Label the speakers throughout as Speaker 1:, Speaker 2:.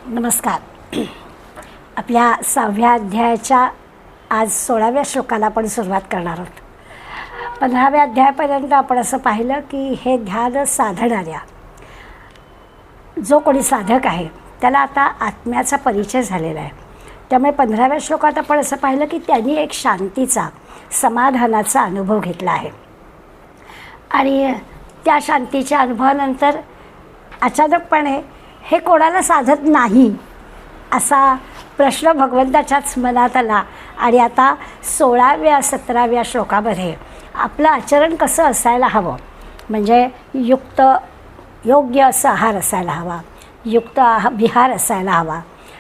Speaker 1: नमस्कार. आपल्या 6व्या अध्यायाच्या आज 16व्या श्लोकाला आपण सुरुवात करणार आहोत. 15व्या अध्यायापर्यंत आपण असं पाहिलं की हे ध्यान साधणाऱ्या जो कोणी साधक आहे त्याला आता आत्म्याचा परिचय झालेला आहे. त्यामुळे 15व्या श्लोकात आपण असं पाहिलं की त्यांनी एक शांतीचा, समाधानाचा अनुभव घेतला आहे आणि त्या शांतीच्या अनुभवानंतर अचानकपणे हे कोणाला साधत नाही असा प्रश्न भगवंताच्याच मनात आला. आणि आता 16व्या 17व्या श्लोकामध्ये आपलं आचरण कसं असायला हवं, म्हणजे योग्य असं आहार असायला हवा, विहार असायला हवा,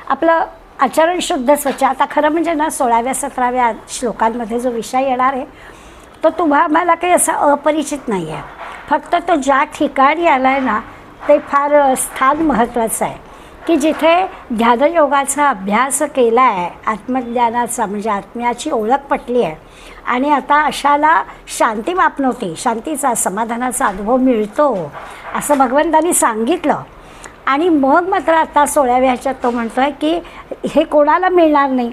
Speaker 1: आपलं आचरण शुद्ध स्वच्छ. आता खरं म्हणजे ना 16व्या 17व्या श्लोकांमध्ये जो विषय येणार आहे तो तुम्हाला काही असा अपरिचित नाही आहे. फक्त तो ज्या ठिकाणी आला आहे ना ते फार स्थान महत्त्वाचं आहे की जिथे ध्यानयोगाचा अभ्यास केला आहे, आत्मज्ञानाचा म्हणजे आत्म्याची ओळख पटली आहे आणि आता अशाला शांती मापनवते, शांतीचा, समाधानाचा अनुभव मिळतो असं भगवंतांनी सांगितलं. आणि मग मात्र आता 16व्या ह्याच्यात तो म्हणतो आहे की हे कोणाला मिळणार नाही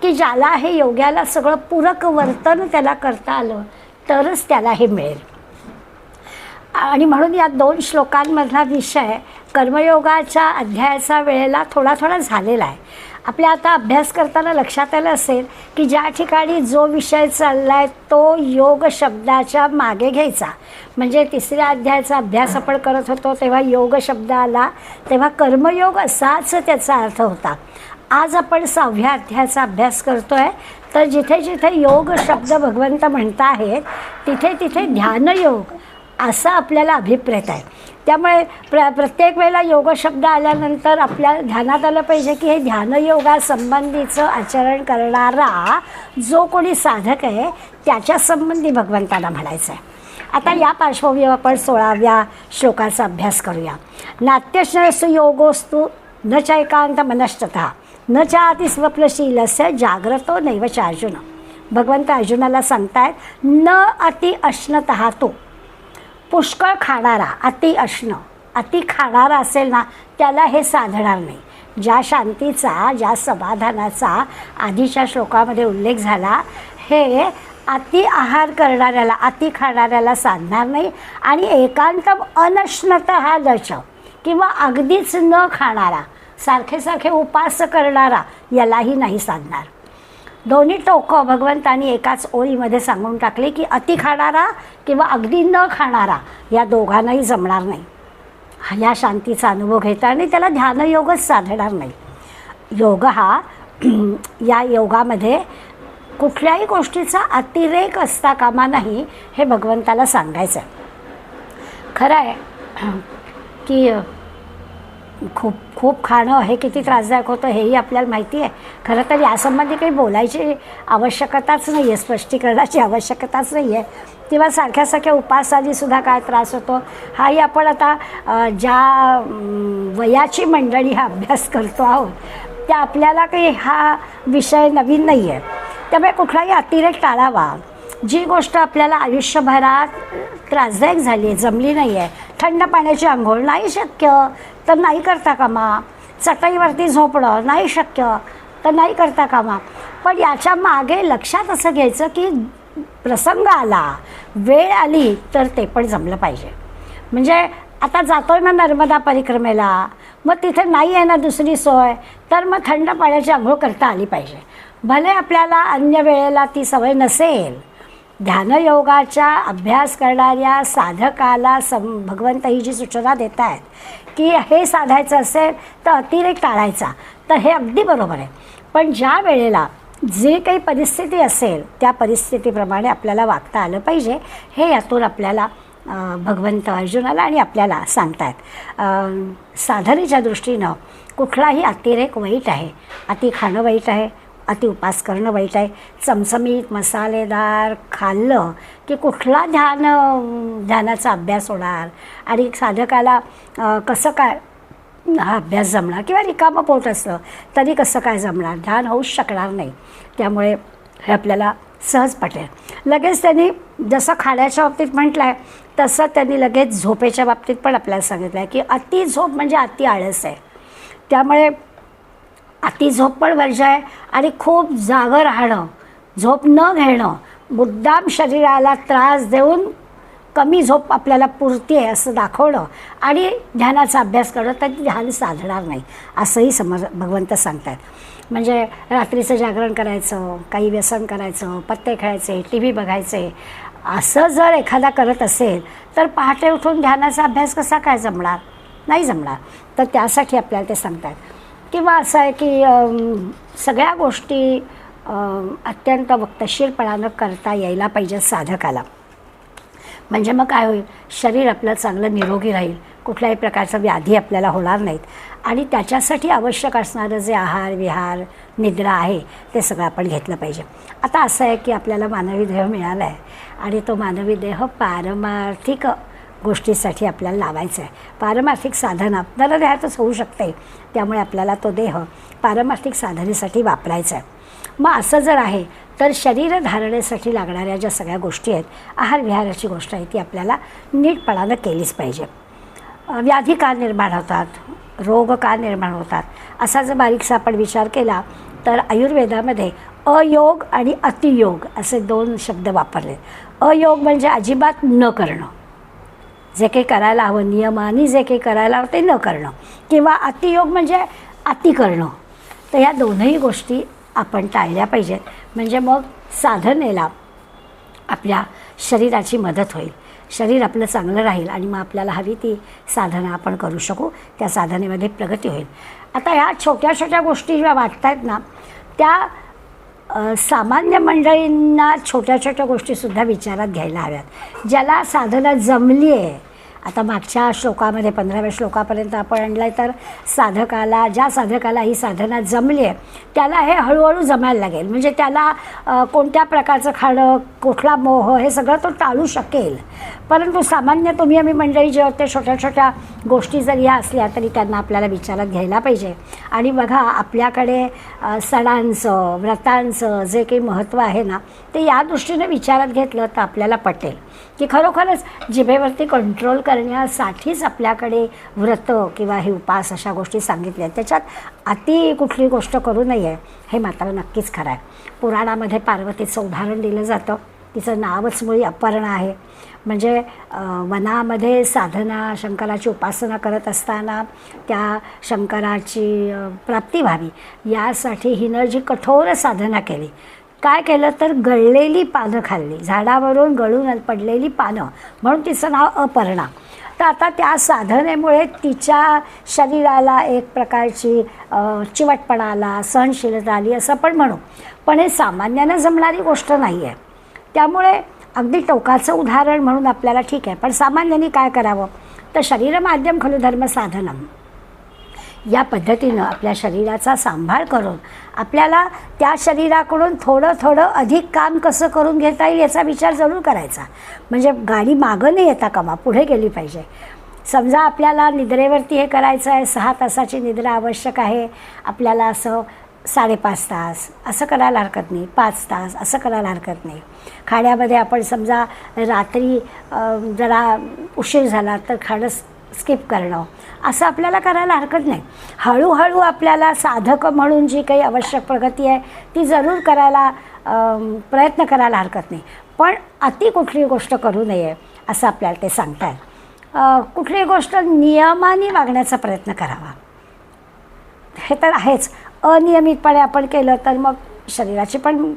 Speaker 1: की ज्याला हे योग्याला सगळं पूरक वर्तन त्याला करता आलं तरच त्याला हे मिळेल. आणि म्हणून या 2 श्लोकांमधला विषय कर्मयोगाच्या अध्यायाचा वेळेला थोडा झालेला आहे. आपल्या आता अभ्यास करताना लक्षात आलं असेल की ज्या ठिकाणी जो विषय चालला आहे तो योग शब्दाच्या मागे घ्यायचा. म्हणजे 3ऱ्या अध्यायाचा अभ्यास आपण करत होतो तेव्हा योग शब्द आला तेव्हा कर्मयोग असाच त्याचा अर्थ होता. आज आपण 6व्या अध्यायाचा अभ्यास करतो आहे तर जिथे जिथे योग शब्द भगवंत म्हणत आहेत तिथे तिथे ध्यानयोग असा आपल्याला अभिप्रेत आहे. त्यामुळे प्रत्येक वेळेला योग शब्द आल्यानंतर आपल्या ध्यानात आलं पाहिजे की हे ध्यानयोगासंबंधीचं आचरण करणारा जो कोणी साधक आहे त्याच्या संबंधी भगवंताला म्हणायचं आहे. आता या पार्श्वभूमीवर आपण 16व्या श्लोकाचा अभ्यास करूया. नाट्यश्नसु योगोस्तु न चैकांत मनस्तथा न चाति स्वप्नशीलस्य जाग्रतो नैव च अर्जुन. भगवंत अर्जुनाला सांगतायत न अति अश्नतः तो पुष्कळ खाणारा, अति खाणारा असेल ना त्याला हे साधणार नाही. ज्या शांतीचा, ज्या समाधानाचा आधीच्या श्लोकामध्ये उल्लेख झाला हे अति आहार करणाऱ्याला, अति खाणाऱ्याला साधणार नाही. आणि एकांतम अनश्नतः दच किंवा अगदीच न खाणारा, सारखे उपास करणारा यालाही नाही साधणार. दोन्ही टोकं भगवंतांनी एकाच ओळीमध्ये सांगून टाकले की अति खाणारा किंवा अगदी न खाणारा या दोघांनाही जमणार नाही. या शांतीचा अनुभव घेता आणि त्याला ध्यानयोगच साधणार नाही. योग हा या योगामध्ये कुठल्याही गोष्टीचा अतिरेक असता कामा नाही हे भगवंताला सांगायचं आहे. खरं आहे की खूप खाणं हे किती त्रासदायक होतं हेही आपल्याला माहिती आहे. खरं तर यासंबंधी काही बोलायची आवश्यकताच नाही आहे, स्पष्टीकरणाची आवश्यकताच नाही आहे. किंवा सारख्या उपासानीसुद्धा काय त्रास होतो हाही आपण आता ज्या वयाची मंडळी हा अभ्यास करतो आहोत त्या आपल्याला काही हा विषय नवीन नाही आहे. त्यामुळे कुठलाही अतिरेक टाळावा. जी गोष्ट आपल्याला आयुष्यभरात त्रासदायक झाली आहे, जमली नाही आहे, थंड पाण्याची आंघोळ नाही शक्य तर नाही करता कामा, चटईवरती झोपणं नाही शक्य तर नाही करता कामा. पण याच्या मागे लक्षात असं घ्यायचं की प्रसंग आला, वेळ आली तर ते पण जमलं पाहिजे. म्हणजे आता जातोय ना नर्मदा परिक्रमेला, मग तिथे नाही आहे ना दुसरी सोय तर मग थंड पाण्याची आंघोळ करता आली पाहिजे. भले आपल्याला अन्य वेळेला ती सवय नसेल. ध्यानयोगाचा अभ्यास करणाऱ्या साधकाला भगवंत ही जी सूचना देत आहेत की हे साधायचं असेल तर अतिरेक टाळायचा, तर हे अगदी बरोबर आहे. पण ज्या वेळेला जे काही परिस्थिती असेल त्या परिस्थितीप्रमाणे आपल्याला वागता आलं पाहिजे हे यातून आपल्याला भगवंत अर्जुनाला आणि आपल्याला सांगतायत. साधनेच्या दृष्टीनं कुठलाही अतिरेक वाईट आहे. अति खाणं वाईट आहे, अति उपास करणं वाईट आहे. चमचमीत मसालेदार खाल्लं की कुठला ध्यानाचा अभ्यास होणार आणि साधकाला कसं काय हा अभ्यास जमणार किंवा रिकामं पोट असलं तरी कसं काय जमणार, ध्यान होऊच शकणार नाही. त्यामुळे हे आपल्याला सहज पटेल. लगेच त्यांनी जसं खाण्याच्या बाबतीत म्हटलं आहे तसं त्यांनी लगेच झोपेच्या बाबतीत पण आपल्याला सांगितलं आहे की अति झोप म्हणजे अति आळस आहे. त्यामुळे अति झोप पण वर्ज्य आहे आणि खूप जागं राहणं, झोप न घेणं, मुद्दाम शरीराला त्रास देऊन कमी झोप आपल्याला पुरती आहे असं दाखवणं आणि ध्यानाचा अभ्यास करणं, तर ध्यान साधणार नाही असंही भगवंत सांगतात. म्हणजे रात्रीचं जागरण करायचं, काही व्यसन करायचं, पत्ते खेळायचे, टी व्ही बघायचे, असं जर एखादा करत असेल तर पहाटे उठून ध्यानाचा अभ्यास कसा काय जमणार? नाही जमणार. तर त्यासाठी आपल्याला ते सांगतात. किंवा असं आहे की सगळ्या गोष्टी अत्यंत वक्तशीरपणानं करता यायला पाहिजे साधकाला. म्हणजे मग काय होईल, शरीर आपलं चांगलं निरोगी राहील, कुठल्याही प्रकारचा व्याधी आपल्याला होणार नाहीत आणि त्याच्यासाठी आवश्यक असणारं जे आहार विहार निद्रा आहे ते सगळं आपण घेतलं पाहिजे. आता असं आहे की आपल्याला मानवी देह मिळाला आहे आणि तो मानवी देह पारमार्थिक गोष्टीसाठी आपल्याला लावायचं आहे. पारमार्थिक साधना नरदेहातच होऊ शकते, त्यामुळे आपल्याला तो देह पारमार्थिक साधनेसाठी वापरायचा आहे. मग असं जर आहे तर शरीर धारणेसाठी लागणाऱ्या ज्या सगळ्या गोष्टी आहेत, आहार विहाराची गोष्ट आहे ती आपल्याला नीटपणानं केलीच पाहिजे. व्याधी का निर्माण होतात, रोग का निर्माण होतात, असा जर बारीकसा आपण विचार केला तर आयुर्वेदामध्ये अयोग आणि अतियोग असे 2 शब्द वापरले. अयोग म्हणजे अजिबात न करणं, जे काही करायला हवं नियमाने जे काही करायला हवं ते न करणं, किंवा अतियोग म्हणजे अति करणं. तर ह्या दोनही गोष्टी आपण टाळल्या पाहिजेत. म्हणजे मग साधनेला आपल्या शरीराची मदत होईल, शरीर आपलं चांगलं राहील आणि मग आपल्याला हवी ती साधना आपण करू शकू, त्या साधनेमध्ये प्रगती होईल. आता ह्या छोट्या छोट्या गोष्टी ज्या वाटत आहेत ना, त्या सामान्य मंडळींना छोट्या छोट्या गोष्टीसुद्धा विचारात घ्यायला हव्यात. ज्याला साधना जमली आहे, आता मागच्या श्लोकामध्ये 15व्या श्लोकापर्यंत आपण आणलं आहे, तर ज्या साधकाला ही साधना जमली आहे त्याला हे हळूहळू जमायला लागेल. म्हणजे त्याला कोणत्या प्रकारचं खाणं, कुठला मोह, हे सगळं तो टाळू शकेल. परंतु सामान्य तुम्ही आम्ही मंडळी जे होते छोट्या छोट्या गोष्टी जरी या असल्या तरी त्यांना आपल्याला विचारात घ्यायला पाहिजे. आणि बघा आपल्याकडे सणांचं व्रतांचं जे काही महत्त्व आहे ना, ते या दृष्टीने विचारात घेतलं तर आपल्याला पटेल की खरोखरच जिभेवरती कंट्रोल करण्यासाठीच आपल्याकडे व्रत किंवा हे उपास अशा गोष्टी सांगितल्या आहेत. त्याच्यात अति कुठली गोष्ट करू नये हे मात्र नक्कीच खरं आहे. पुराणामध्ये पार्वतीचं उदाहरण दिलं जातं. तिचं नावच मुळी अपर्णा आहे. म्हणजे वनामध्ये साधना शंकराची उपासना करत असताना त्या शंकराची प्राप्ती व्हावी यासाठी हिनं जी कठोर साधना केली. काय केलं तर गळलेली पानं खाल्ली, झाडावरून गळून पडलेली पानं, म्हणून तिचं नाव अपर्णा. तर आता त्या साधनेमुळे तिच्या शरीराला एक प्रकारची चिवटपणा आला, सहनशीलता आली असं पण म्हणू. पण हे सामान्यानं जमणारी गोष्ट नाही आहे. त्यामुळे अगदी टोकाचं उदाहरण म्हणून आपल्याला ठीक आहे, पण सामान्यांनी काय करावं तर शरीरमाध्यम खलु धर्म साधनम या पद्धतीनं आपल्या शरीराचा सांभाळ करून आपल्याला त्या शरीराकडून थोडं थोडं अधिक काम कसं करून घेता येईल याचा विचार जरूर करायचा. म्हणजे गाडी मागं नाही येता कामा पुढे गेली पाहिजे. समजा आपल्याला निद्रेवरती हे करायचं आहे, 6 तासाची निद्रा आवश्यक आहे आपल्याला, असं 5.5 तास असं करायला हरकत नाही, 5 तास असं करायला हरकत नाही. खाण्यामध्ये आपण समजा रात्री जरा उशीर झाला तर खाणं स्किप करणं असं आपल्याला करायला हरकत नाही. हळूहळू आपल्याला साधक म्हणून जी काही आवश्यक प्रगती आहे ती जरूर करायला प्रयत्न करायला हरकत नाही. पण अति कुठली गोष्ट करू नये असं आपल्याला ते सांगतात. कुठलीही गोष्ट नियमाने वागण्याचा प्रयत्न करावा, हे तर आहेच. अनियमितपणे आपण केलं तर मग शरीराची पण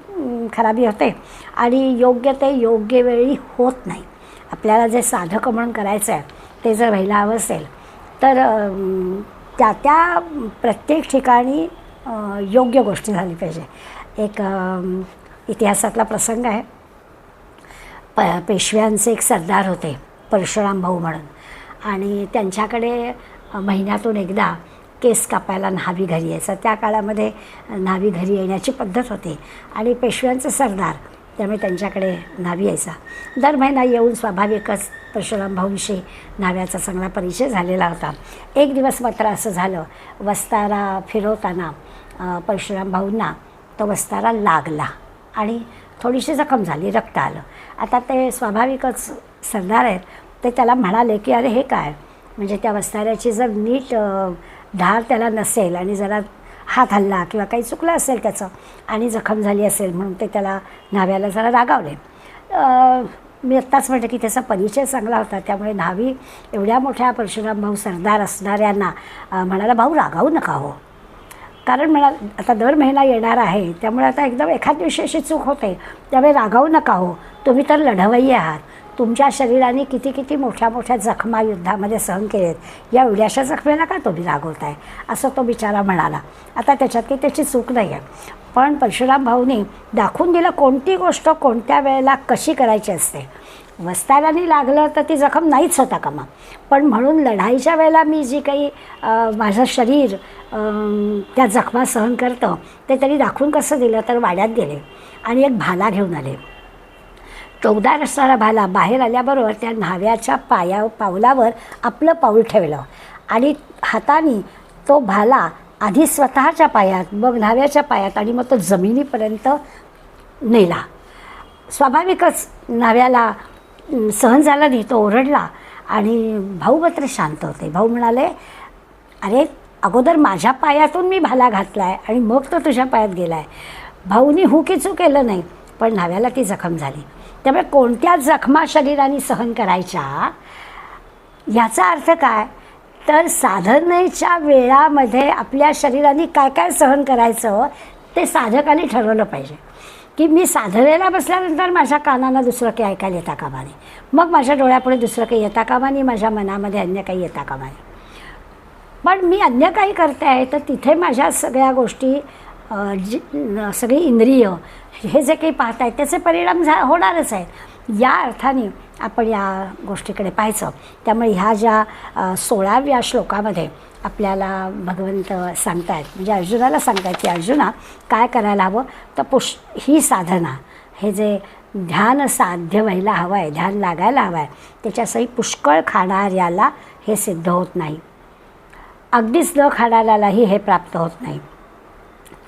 Speaker 1: खराबी होते आणि योग्य ते योग्य वेळी होत नाही. आपल्याला जे साधक म्हणून करायचं आहे ते जर व्हायला हवं असेल तर त्या प्रत्येक ठिकाणी योग्य गोष्टी झाली पाहिजे. एक इतिहासातला प्रसंग आहे. पेशव्यांचे एक सरदार होते परशुराम भाऊ म्हणून, आणि त्यांच्याकडे महिन्यातून एकदा केस कापायला न्हावी घरी यायचा. त्या काळामध्ये न्हावी घरी येण्याची पद्धत होती आणि पेशव्यांचे सरदार त्यामुळे त्यांच्याकडे न्हावी यायचा. दर महिना येऊन स्वाभाविकच परशुराम भाऊंशी न्हाव्याचा चांगला परिचय झालेला होता. एक दिवस मात्र असं झालं, वस्तारा फिरवताना परशुराम भाऊंना तो वस्तारा लागला आणि थोडीशी जखम झाली, रक्त आलं. आता ते स्वाभाविकच सरदार आहेत, ते त्याला म्हणाले की अरे हे काय, म्हणजे त्या वस्ताऱ्याची जर नीट धार त्याला नसेल आणि जरा हात हल्ला किंवा काही चुकलं असेल त्याचं आणि जखम झाली असेल म्हणून ते त्याला न्हाव्याला जरा रागावले. मी आत्ताच म्हटलं की त्याचा परिचय चांगला होता, त्यामुळे न्हावी एवढ्या मोठ्या परशुराम भाऊ सरदार असणाऱ्यांना म्हणाला, भाऊ रागावू नका हो, कारण म्हणा आता दर महिना येणार आहे, त्यामुळे आता एकदम एखाद दिवशी अशी चूक होते, त्यामुळे रागावू नका हो, तुम्ही तर लढवय्ये आहात, तुमच्या शरीराने किती किती मोठ्या मोठ्या जखमा युद्धामध्ये सहन केलेत, या एवढ्याशा जखमेला का तुम्ही रागवताय, असं तो बिचारा म्हणाला. आता त्याच्यात काही त्याची चूक नाही आहे, पण परशुराम भाऊनी दाखवून दिलं कोणती गोष्ट कोणत्या वेळेला कशी करायची असते. वस्ताराने लागलं तर ती जखम नाहीच होता कामा, पण म्हणून लढाईच्या वेळेला मी जी काही माझं शरीर त्या जखमा सहन करतं ते तरी दाखवून कसं दिलं, तर वाड्यात गेले आणि एक भाला घेऊन आले. टोकदार असणारा भाला बाहेर आल्याबरोबर त्या न्हाव्याच्या पावलावर आपलं पाऊल ठेवलं आणि हाताने तो भाला आधी स्वतःच्या पायात, मग न्हाव्याच्या पायात आणि मग तो जमिनीपर्यंत नेला. स्वाभाविकच न्हाव्याला सहन झाला नाही, तो ओरडला आणि भाऊ मात्र शांत होते. भाऊ म्हणाले, अरे अगोदर माझ्या पायातून मी भाला घातला आहे आणि मग तो तुझ्या पायात गेला आहे. भाऊनी हुकीचू केलं नाही, पण न्हाव्याला ती जखम झाली. त्यामुळे कोणत्या जखमा शरीराने सहन करायच्या याचा अर्थ काय, तर साधनेच्या वेळामध्ये आपल्या शरीराने काय काय सहन करायचं ते साधकाने ठरवलं पाहिजे. की मी साधनेला बसल्यानंतर माझ्या कानानं दुसरं काही ऐकायला येता कामा नये, मग माझ्या डोळ्यापुढे दुसरं काही येता कामा नये, माझ्या मनामध्ये अन्य काही येता कामा नये. पण मी अन्य काही करते आहे तर तिथे माझ्या सगळ्या गोष्टी सगळी इंद्रिय हे जे काही पाहत आहेत त्याचे परिणाम होणारच आहेत. या अर्थाने आपण या गोष्टीकडे पाहायचं. त्यामुळे ह्या ज्या 16व्या श्लोकामध्ये आपल्याला भगवंत सांगतायत, म्हणजे अर्जुनाला सांगतायत की अर्जुना काय करायला हवं, तर ही साधना, हे जे ध्यान साध्य व्हायला हवं आहे, ध्यान लागायला हवं आहे, त्याच्यासाठी पुष्कळ खाणाऱ्याला हे सिद्ध होत नाही. अगदीच न खाणाऱ्यालाही हे प्राप्त होत नाही,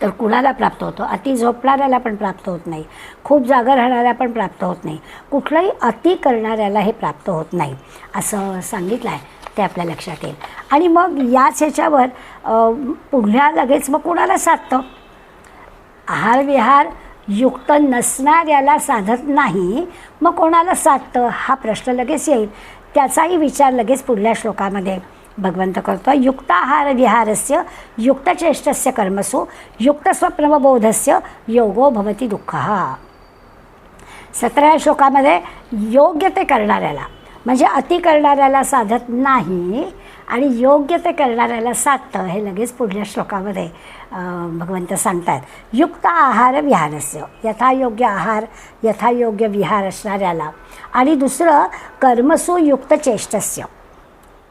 Speaker 1: तर कुणाला प्राप्त होतं, अति झोपणाऱ्याला पण प्राप्त होत नाही, खूप जागा राहणाऱ्या पण प्राप्त होत नाही, कुठलंही अति करणाऱ्याला हे प्राप्त होत नाही असं सांगितलं आहे. ते आपल्या लक्षात येईल. आणि मग याच ह्याच्यावर पुढल्या लगेच मग कुणाला साधतं, आहार विहार युक्त नसणाऱ्याला साधत नाही, मग कोणाला साधतं हा प्रश्न लगेच येईल. त्याचाही विचार लगेच पुढल्या श्लोकामध्ये भगवंत करतो. युक्त आहार विहारस्य युक्तचेष्टस्य कर्मसु युक्त स्वप्नवबोधस्य योगो भवति दुःखः. 17व्या श्लोकामध्ये योग्य ते करणाऱ्याला, म्हणजे अति करणाऱ्याला साधत नाही आणि योग्य ते करणाऱ्याला साधतं, हे लगेच पुढल्या श्लोकामध्ये भगवंत सांगतात. युक्त आहार विहारस्य, यथायोग्य आहार यथायोग्य विहार असणाऱ्याला, आणि दुसरं कर्मसु युक्त चेष्टस्य,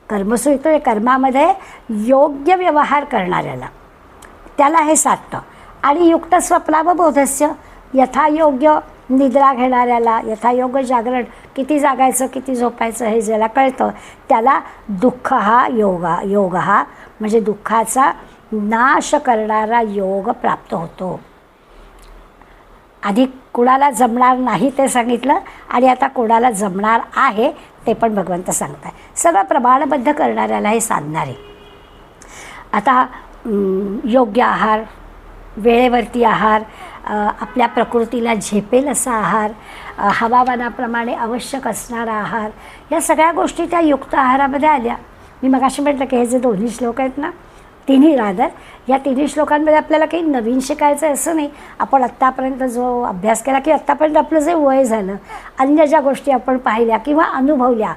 Speaker 1: कर्मसु युक्त कर्मामध्ये योग्य व्यवहार करणाऱ्याला त्याला हे साधतं. आणि युक्त स्वप्नावबोधस्य, यथायोग्य निद्रा घेणाऱ्याला, यथायोग्य जागरण, किती जागायचं किती झोपायचं हे ज्याला कळतं त्याला दुःख हा योग हा म्हणजे दुःखाचा नाश करणारा योग प्राप्त होतो. आधी कुणाला जमणार नाही ते सांगितलं आणि आता कोणाला जमणार आहे ते पण भगवंत सांगताय. सगळं प्रमाणबद्ध करणाऱ्याला हे साधणार आहे. आता योग्य आहार, वेळेवरती आहार, आपल्या प्रकृतीला झेपेल असा आहार, हवामानाप्रमाणे आवश्यक असणारा आहार, या सगळ्या गोष्टी त्या युक्त आहारामध्ये आल्या. मी मगाशी म्हटलं की हे जे दोन्ही श्लोक आहेत ना, तिन्ही रादर, या तिन्ही श्लोकांमध्ये आपल्याला काही नवीन शिकायचं आहे असं नाही. आपण आत्तापर्यंत जो अभ्यास केला की आत्तापर्यंत आपलं जे वय झालं, अन्य ज्या गोष्टी आपण पाहिल्या किंवा अनुभवल्या,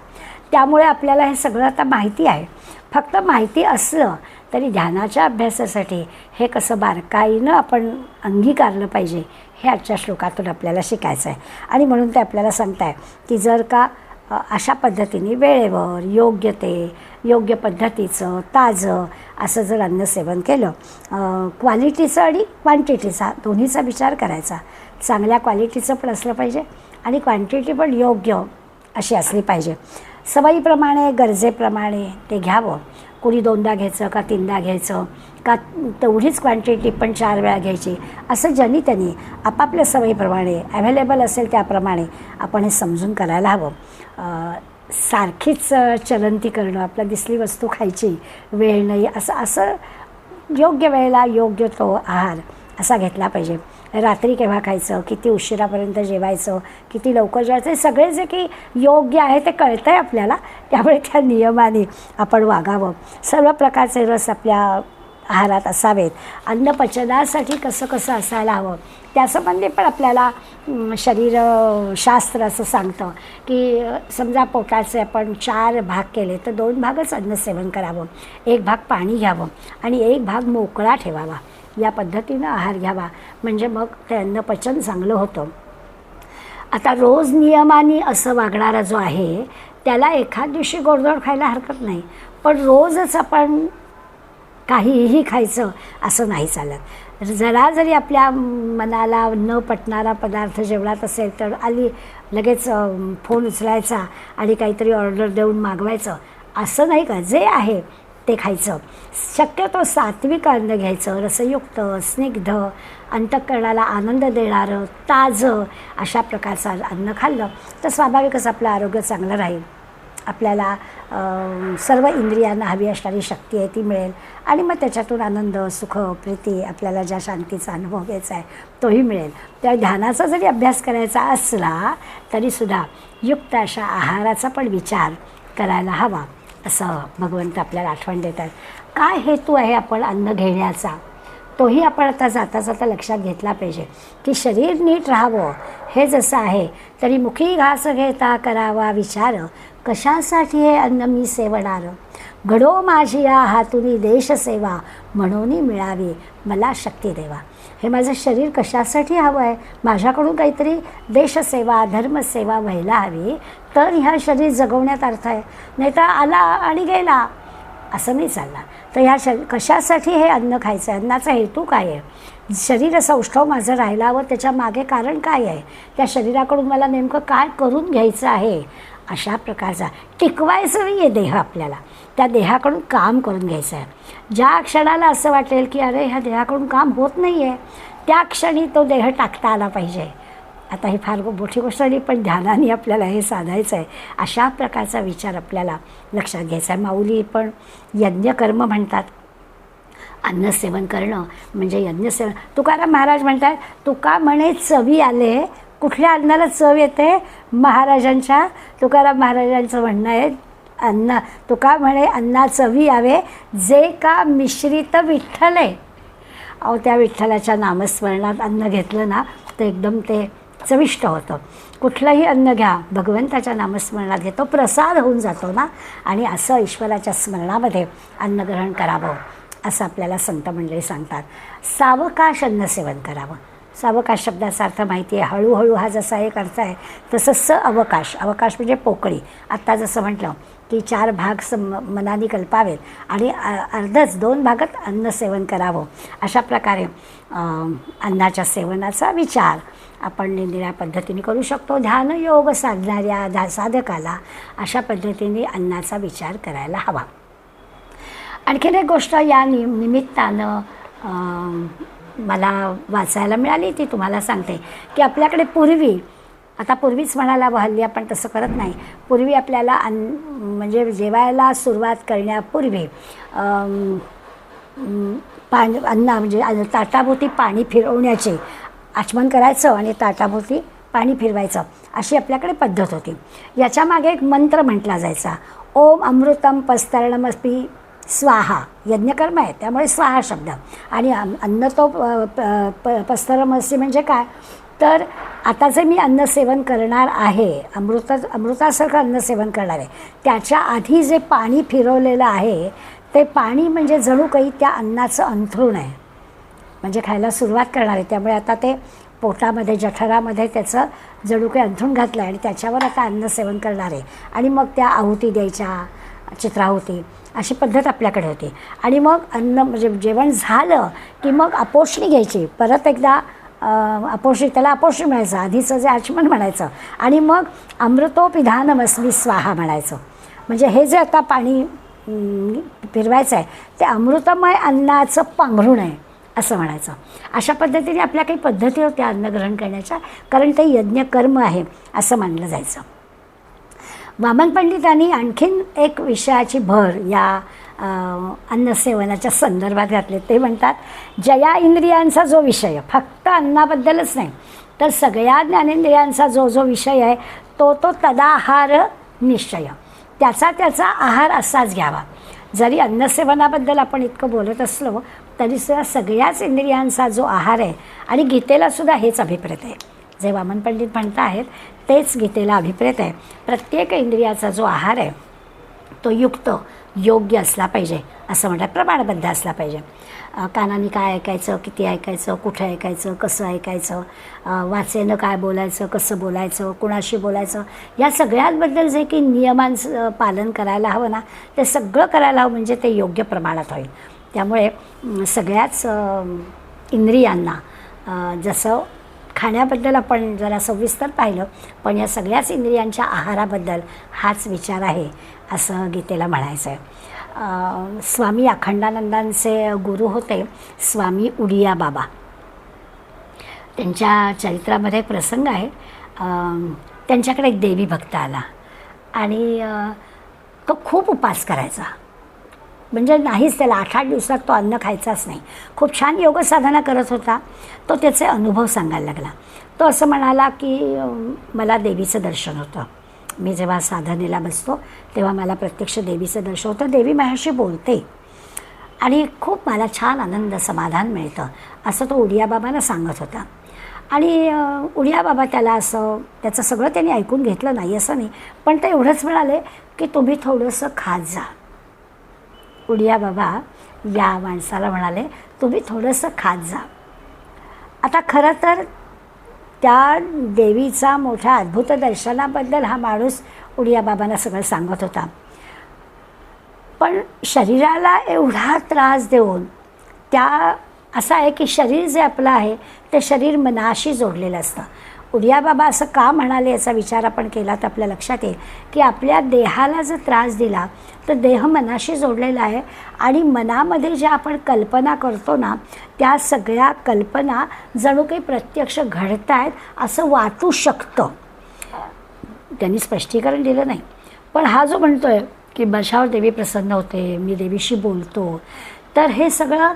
Speaker 1: त्यामुळे आपल्याला हे सगळं आता माहिती आहे. फक्त माहिती असलं तरी ध्यानाच्या अभ्यासासाठी हे कसं बारकाईनं आपण अंगीकारलं पाहिजे हे आजच्या श्लोकातून आपल्याला शिकायचं आहे. आणि म्हणून ते आपल्याला सांगताय की जर का अशा पद्धतीने वेळेवर योग्य ते योग्य पद्धतीचं ताजं असं जर अन्नसेवन केलं, क्वालिटीचं आणि क्वांटिटीचा दोन्हीचा विचार करायचा. चांगल्या क्वालिटीचं पण असलं पाहिजे आणि क्वांटिटी पण योग्य अशी असली पाहिजे. सवयीप्रमाणे गरजेप्रमाणे ते घ्यावं. कोणी 2दा घ्यायचं का 3दा घ्यायचं का तेवढीच क्वांटिटी पण 4 वेळा घ्यायची, असं ज्यांनी त्यांनी आपापल्या सवयीप्रमाणे अवेलेबल असेल त्याप्रमाणे आपण हे समजून करायला हवं. सारखीच चलंती करणं, आपल्या दिसली वस्तू खायची, वेळ नाही, असं योग्य वेळेला योग्य तो आहार असा घेतला पाहिजे. रात्री केव्हा खायचं, किती उशिरापर्यंत जेवायचं, किती लवकर जेवायचं, हे सगळे जे की योग्य आहे ते कळतं आहे आपल्याला. त्यामुळे त्या नियमाने आपण वागावं. सर्व प्रकारचे रस आपल्या आहारात असावेत. अन्न पचनासाठी कसं कसं असायला हवं त्यासंबंधी पण आपल्याला शरीरशास्त्र असं सांगतं की समजा पोटाचे आपण 4 भाग केले तर 2 भागच अन्न सेवन करावं, 1 भाग पाणी घ्यावं आणि 1 भाग मोकळा ठेवावा. या पद्धतीनं आहार घ्यावा म्हणजे मग ते अन्न पचन चांगलं होतं. आता रोज नियमाने असं वागणारा जो आहे त्याला एखाद दिवशी गोडधोड खायला हरकत नाही, पण रोजच आपण काहीही खायचं असं नाही चालत. जरा जरी आपल्या मनाला न पटणारा पदार्थ जेवणात असेल तर लगेच फोन उचलायचा आणि काहीतरी ऑर्डर देऊन मागवायचं असं नाही का. जे आहे ते खायचं. शक्यतो सात्विक अन्न घ्यायचं, रसयुक्त, स्निग्ध, अंतःकरणाला आनंद देणारं, ताजं अशा प्रकारचं अन्न खाल्लं तर स्वाभाविकच आपलं आरोग्य चांगलं राहील. आपल्याला सर्व इंद्रियांना हवी असणारी शक्ती आहे ती मिळेल आणि मग त्याच्यातून आनंद, सुख, प्रीती, आपल्याला ज्या शांतीचा अनुभव घ्यायचा आहे तोही मिळेल. त्या ध्यानाचा जरी अभ्यास करायचा असला तरीसुद्धा युक्त अशा आहाराचा पण विचार करायला हवा असं भगवंत आपल्याला आठवण देतात. काय हेतू आहे आपण अन्न घेण्याचा तोही आपण आता जाता जाता लक्षात घेतला पाहिजे की शरीर नीट राहावं हे जसं आहे तरी मुखी घास घेता करावा विचार, कशासाठी हे अन्न मी सेवणार, घडो माझी या हातुनी देशसेवा, म्हणून मिळावी मला शक्ती देवा. हे माझं शरीर कशासाठी हवं आहे, माझ्याकडून काहीतरी देशसेवा, धर्मसेवा व्हायला हवी तर ह्या शरीर जगवण्यात अर्थ आहे. नाही तर आला आणि गेला असं नाही चालणार. तर ह्या कशासाठी हे अन्न खायचं आहे, अन्नाचा हेतू काय आहे, शरीर सौष्ठव माझं राहायला हवं त्याच्या मागे कारण काय आहे, त्या शरीराकडून मला नेमकं काय करून घ्यायचं आहे, अशा प्रकारचा टिकवायचं नाही आहे देह. आपल्याला त्या देहाकडून काम करून घ्यायचं आहे. ज्या क्षणाला असं वाटेल की अरे ह्या देहाकडून काम होत नाही आहे त्या क्षणी तो देह टाकता आला पाहिजे. आता ही फार मोठी गोष्ट नाही पण ध्यानाने आपल्याला हे साधायचं आहे. अशा प्रकारचा विचार आपल्याला लक्षात घ्यायचा आहे. माऊली पण यज्ञकर्म म्हणतात. अन्न सेवन करणं म्हणजे यज्ञसेवन. तुकाराम महाराज म्हणतात तुका म्हणे चवी आले. कुठल्या अन्नाला चव येते, महाराजांच्या तुकाराम महाराजांचं म्हणणं आहे अन्न तुका म्हणे अन्ना चवी यावे जे का मिश्रित विठ्ठले. अहो त्या विठ्ठलाच्या नामस्मरणात अन्न घेतलं ना तर एकदम ते चविष्ट होतं. कुठलंही अन्न घ्या भगवंताच्या नामस्मरणात घेतो प्रसाद होऊन जातो ना. आणि असं ईश्वराच्या स्मरणामध्ये अन्न ग्रहण करावं असं आपल्याला संत मंडळी सांगतात. सावकाश अन्न सेवन करावं. सावकाश शब्दाचा अर्थ माहिती आहे. हळूहळू हा जसा एक अर्थ आहे तसंच अवकाश. अवकाश म्हणजे पोकळी. आत्ता जसं म्हटलं की 4 भाग मनाने कल्पावेत आणि अर्धच 2 भागात अन्न सेवन करावं. अशा प्रकारे अन्नाच्या सेवनाचा विचार आपण निरनिराळ्या पद्धतीने करू शकतो. ध्यानयोग साधणाऱ्या साधकाला अशा पद्धतीने अन्नाचा विचार करायला हवा. आणखीन एक गोष्ट या निमित्तानं मला वाचायला मिळाली ती तुम्हाला सांगते की आपल्याकडे पूर्वीच म्हणायला हल्ली आपण तसं करत नाही. पूर्वी आपल्याला म्हणजे जेवायला सुरुवात करण्यापूर्वी अन्न म्हणजे ताटाभोवती पाणी फिरवण्याचे आचमन करायचं आणि ताटाभोवती पाणी फिरवायचं अशी आपल्याकडे पद्धत होती. याच्यामागे एक मंत्र म्हटला जायचा. ओम अमृतम पस्तरणमस्पी स्वाहा. यज्ञकर्म आहे त्यामुळे स्वाहा शब्द. आणि अन्न तो पस्तरमस्सी म्हणजे काय तर आता जे मी अन्न सेवन करणार आहे अमृतासारखं अन्न सेवन करणार आहे त्याच्या आधी जे पाणी फिरवलेलं आहे ते पाणी म्हणजे जणू काही त्या अन्नाचं अंथरूण आहे. म्हणजे खायला सुरुवात करणार आहे त्यामुळे आता ते पोटामध्ये जठरामध्ये त्याचं जणू काही अंथरूण घातलं आहे आणि त्याच्यावर आता अन्न सेवन करणार आहे. आणि मग त्या आहुती द्यायच्या चित्राहुती अशी पद्धत आपल्याकडे होती. आणि मग अन्न म्हणजे जेवण झालं की मग अपोषणी घ्यायची. परत एकदा त्याला अपोषणी म्हणायचं आधीचं जे आचमन म्हणायचं आणि मग अमृतोपिधानमस्मी स्वाहा म्हणायचं. म्हणजे हे जे आता पाणी फिरवायचं आहे ते अमृतमय अन्नाचं पांघरूण आहे असं म्हणायचं. अशा पद्धतीने आपल्या काही पद्धती होत्या अन्न ग्रहण करण्याच्या कारण ते यज्ञकर्म आहे असं मानलं जायचं. वामन पंडितांनी आणखीन एक विषयाची भर या अन्नसेवनाच्या संदर्भात घातले. ते म्हणतात, जया इंद्रियांचा जो विषय फक्त अन्नाबद्दलच नाही तर सगळ्या ज्ञानेंद्रियांचा जो जो विषय आहे तो तदाहार निश्चय, त्याचा आहार असाच घ्यावा. जरी अन्नसेवनाबद्दल आपण इतकं बोलत असलो तरीसुद्धा सगळ्याच इंद्रियांचा जो आहार आहे, आणि गीतेलासुद्धा हेच अभिप्रेत आहे, जे वामन पंडित म्हणत आहेत तेच गीतेला अभिप्रेत आहे. प्रत्येक इंद्रियाचा जो आहार आहे तो युक्त योग्य असला पाहिजे, असं म्हणतात, प्रमाणबद्ध असला पाहिजे. कानाने काय ऐकायचं, किती ऐकायचं, कुठं ऐकायचं, कसं ऐकायचं, वाचेनं काय बोलायचं, कसं बोलायचं, कुणाशी बोलायचं, या सगळ्यांबद्दल जे की नियमांचं पालन करायला हवं ना, ते सगळं करायला हवं, म्हणजे ते योग्य प्रमाणात होईल. त्यामुळे सगळ्याच इंद्रियांना, जसं खाण्याबद्दल आपण जरा सविस्तर पाहिलं, पण या सगळ्याच इंद्रियांच्या आहाराबद्दल हाच विचार आहे असं गीतेला म्हणायचं आहे. स्वामी अखंडानंदांचे गुरु होते स्वामी उडिया बाबा. त्यांच्या चरित्रामध्ये एक प्रसंग आहे. त्यांच्याकडे एक देवी भक्त आला आणि तो खूप उपास करायचा, म्हणजे नाहीच, त्याला 8-8 दिवसात तो अन्न खायचाच नाही. खूप छान योगसाधना करत होता. तो त्याचे अनुभव सांगायला लागला. तो असं म्हणाला की मला देवीचं दर्शन होतं. मी जेव्हा साधनेला बसतो तेव्हा मला प्रत्यक्ष देवीचं दर्शन होतं. देवी माझ्याशी बोलते आणि खूप मला छान आनंद समाधान मिळतं, असं तो उडिया बाबांना सांगत होता. आणि उडिया बाबा त्याला त्याचं सगळं त्यांनी ऐकून घेतलं नाही असं नाही, पण ते एवढंच म्हणाले की तुम्ही थोडंसं खात जा. उडिया बाबा या माणसाला म्हणाले तुम्ही थोडंसं खात जा. आता खरं तर त्या देवीचा मोठ्या अद्भुत दर्शनाबद्दल हा माणूस उडिया बाबांना सगळं सांगत होता, पण शरीराला एवढा त्रास देऊन असं आहे की शरीर जे आपलं आहे ते शरीर मनाशी जोडलेलं असतं. उडिया बाबा असं का म्हणाले याचा विचार आपण केला तर आपल्या लक्षात येईल की आपल्या देहाला जर त्रास दिला तर देह मनाशी जोडलेला आहे, आणि मनामध्ये ज्या आपण कल्पना करतो ना त्या सगळ्या कल्पना जणू काही प्रत्यक्ष घडत आहेत असं वाटू शकतं. त्यांनी स्पष्टीकरण दिलं नाही, पण हा जो म्हणतोय की माझ्यावर देवी प्रसन्न होते, मी देवीशी बोलतो, तर हे सगळं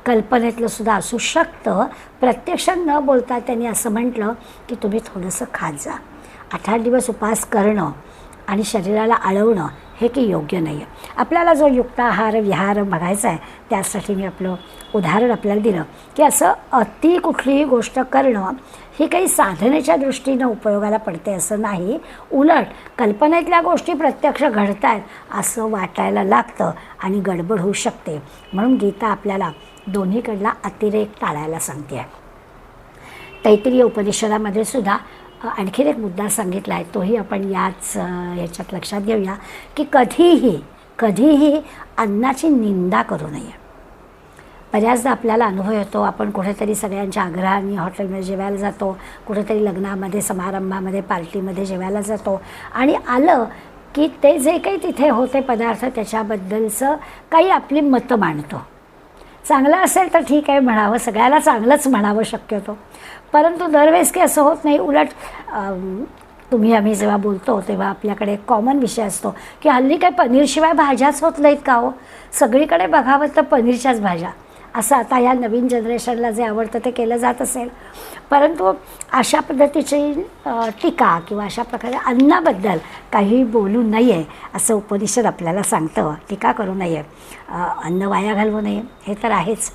Speaker 1: कल्पनेतलं सुद्धा असू शकतं. प्रत्यक्ष न बोलता त्यांनी असं म्हटलं की तुम्ही थोडंसं खात जा. 8-8 दिवस उपास करणं आणि शरीराला आळवणं हे की योग्य नाही आहे. आपल्याला जो युक्त आहार विहार बघायचा आहे त्यासाठी मी आपलं उदाहरण आपल्याला दिलं की असं अति कुठलीही गोष्ट करणं ही काही साधनेच्या दृष्टीनं उपयोगाला पडते असं नाही. उलट कल्पनेतल्या गोष्टी प्रत्यक्ष घडत आहेत असं वाटायला लागतं आणि गडबड होऊ शकते. म्हणून गीता आपल्याला दोन्हीकडला अतिरेक टाळायला सांगते आहे. तैत्तिरीय उपनिषदामध्ये सुद्धा आणखीन एक मुद्दा सांगितला आहे, तोही आपण याच्यात लक्षात घेऊया की कधीही अन्नाची निंदा करू नये. बऱ्याचदा आपल्याला अनुभव येतो, आपण कुठेतरी सगळ्यांच्या आग्रहाने हॉटेलमध्ये जेवायला जातो, कुठेतरी लग्नामध्ये समारंभामध्ये पार्टीमध्ये जेवायला जातो, आणि आलं की ते जे काही तिथे होते पदार्थ त्याच्याबद्दलचं काही आपली मतं मांडतो. चांगलं असेल तर ठीक आहे म्हणावं, सगळ्याला चांगलंच म्हणावं शक्यतो, परंतु दरवेळेस काही असं होत नाही. उलट आम्ही जेव्हा बोलतो तेव्हा आपल्याकडे एक कॉमन विषय असतो की हल्ली काय पनीरशिवाय भाज्याच होत नाहीत का हो, सगळीकडे बघावं तर पनीरच्याच भाज्या, असं आता या नवीन जनरेशनला जे आवडतं ते केलं जात असेल. परंतु अशा पद्धतीची टीका किंवा अशा प्रकारे अन्नाबद्दल काही बोलू नये असं उपनिषद आपल्याला सांगतं. टीका करू नये, अन्न वाया घालवू नये हे तर आहेच.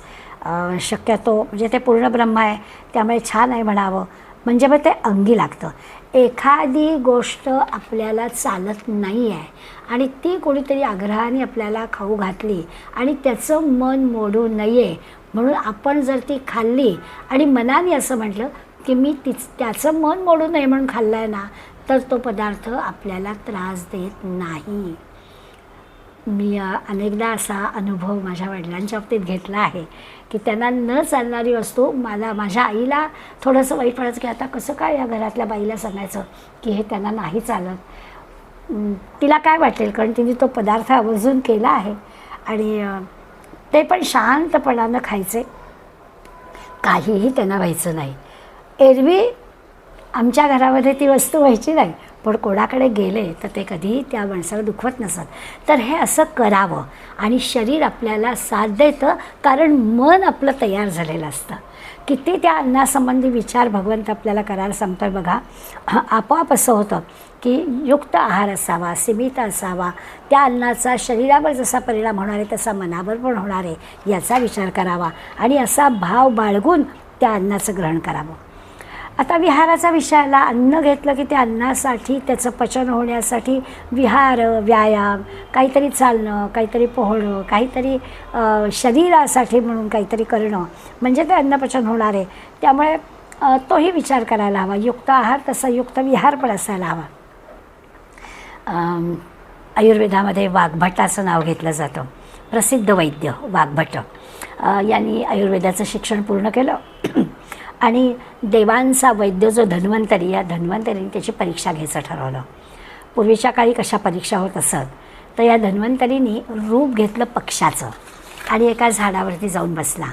Speaker 1: शक्यतो म्हणजे ते पूर्ण ब्रह्म आहे त्यामुळे छान आहे म्हणावं, म्हणजे मग ते अंगी लागतं. एखादी गोष्ट आपल्याला चालत नाही आहे आणि ती कोणीतरी आग्रहाने आपल्याला खाऊ घातली आणि त्याचं मन मोडू नये म्हणून आपण जर ती खाल्ली आणि मनाने असं म्हटलं की मी त्याचं मन मोडू नये म्हणून खाल्लं आहे ना, तर तो पदार्थ आपल्याला त्रास देत नाही. मी अनेकदा असा अनुभव माझ्या वडिलांच्या बाबतीत घेतला आहे की त्यांना न चालणारी वस्तू माझ्या आईला थोडंसं वाईट वाटायचं की आता कसं काय या घरातल्या बाईला सांगायचं की हे त्यांना नाही चालत. तिला काय वाटेल, कारण तिने तो पदार्थ आवर्जून केला आहे आणि ते पण शांतपणानं खायचे, काहीही त्यांना व्हायचं नाही. एरवी आमच्या घरामध्ये ती वस्तू व्हायची नाही, पण कोणाकडे गेले तर ते कधीही त्या माणसाला दुखवत नसत. तर हे असं करावं आणि शरीर आपल्याला साथ देतं, कारण मन आपलं तयार झालेलं असतं. किती त्या अन्नासंबंधी विचार भगवंत आपल्याला करायला सांगतो आहे बघा. आपोआप असं होतं की युक्त आहार असावा, सीमित असावा, त्या अन्नाचा शरीरावर जसा परिणाम होणार आहे तसा मनावर पण होणार आहे याचा विचार करावा आणि असा भाव बाळगून त्या अन्नाचं ग्रहण करावं. आता विहाराचा विषय आला. अन्न घेतलं की त्या अन्नासाठी, त्याचं पचन होण्यासाठी विहार, व्यायाम, काहीतरी चालणं, काहीतरी पोहणं, काहीतरी शरीरासाठी म्हणून काहीतरी करणं म्हणजे ते अन्नपचन होणार आहे. त्यामुळे तोही विचार करायला हवा. युक्त आहार तसा युक्त विहार पण असायला हवा. आयुर्वेदामध्ये वाग्भटाचं नाव घेतलं जातं. प्रसिद्ध वैद्य वाग्भट यांनी आयुर्वेदाचं शिक्षण पूर्ण केलं आणि देवांचा वैद्य जो धन्वंतरी, या धन्वंतरीने त्याची परीक्षा घ्यायचं ठरवलं. पूर्वीच्या काळी कशा परीक्षा होत असत, तर या धन्वंतरीने रूप घेतलं पक्षाचं आणि एका झाडावरती जाऊन बसला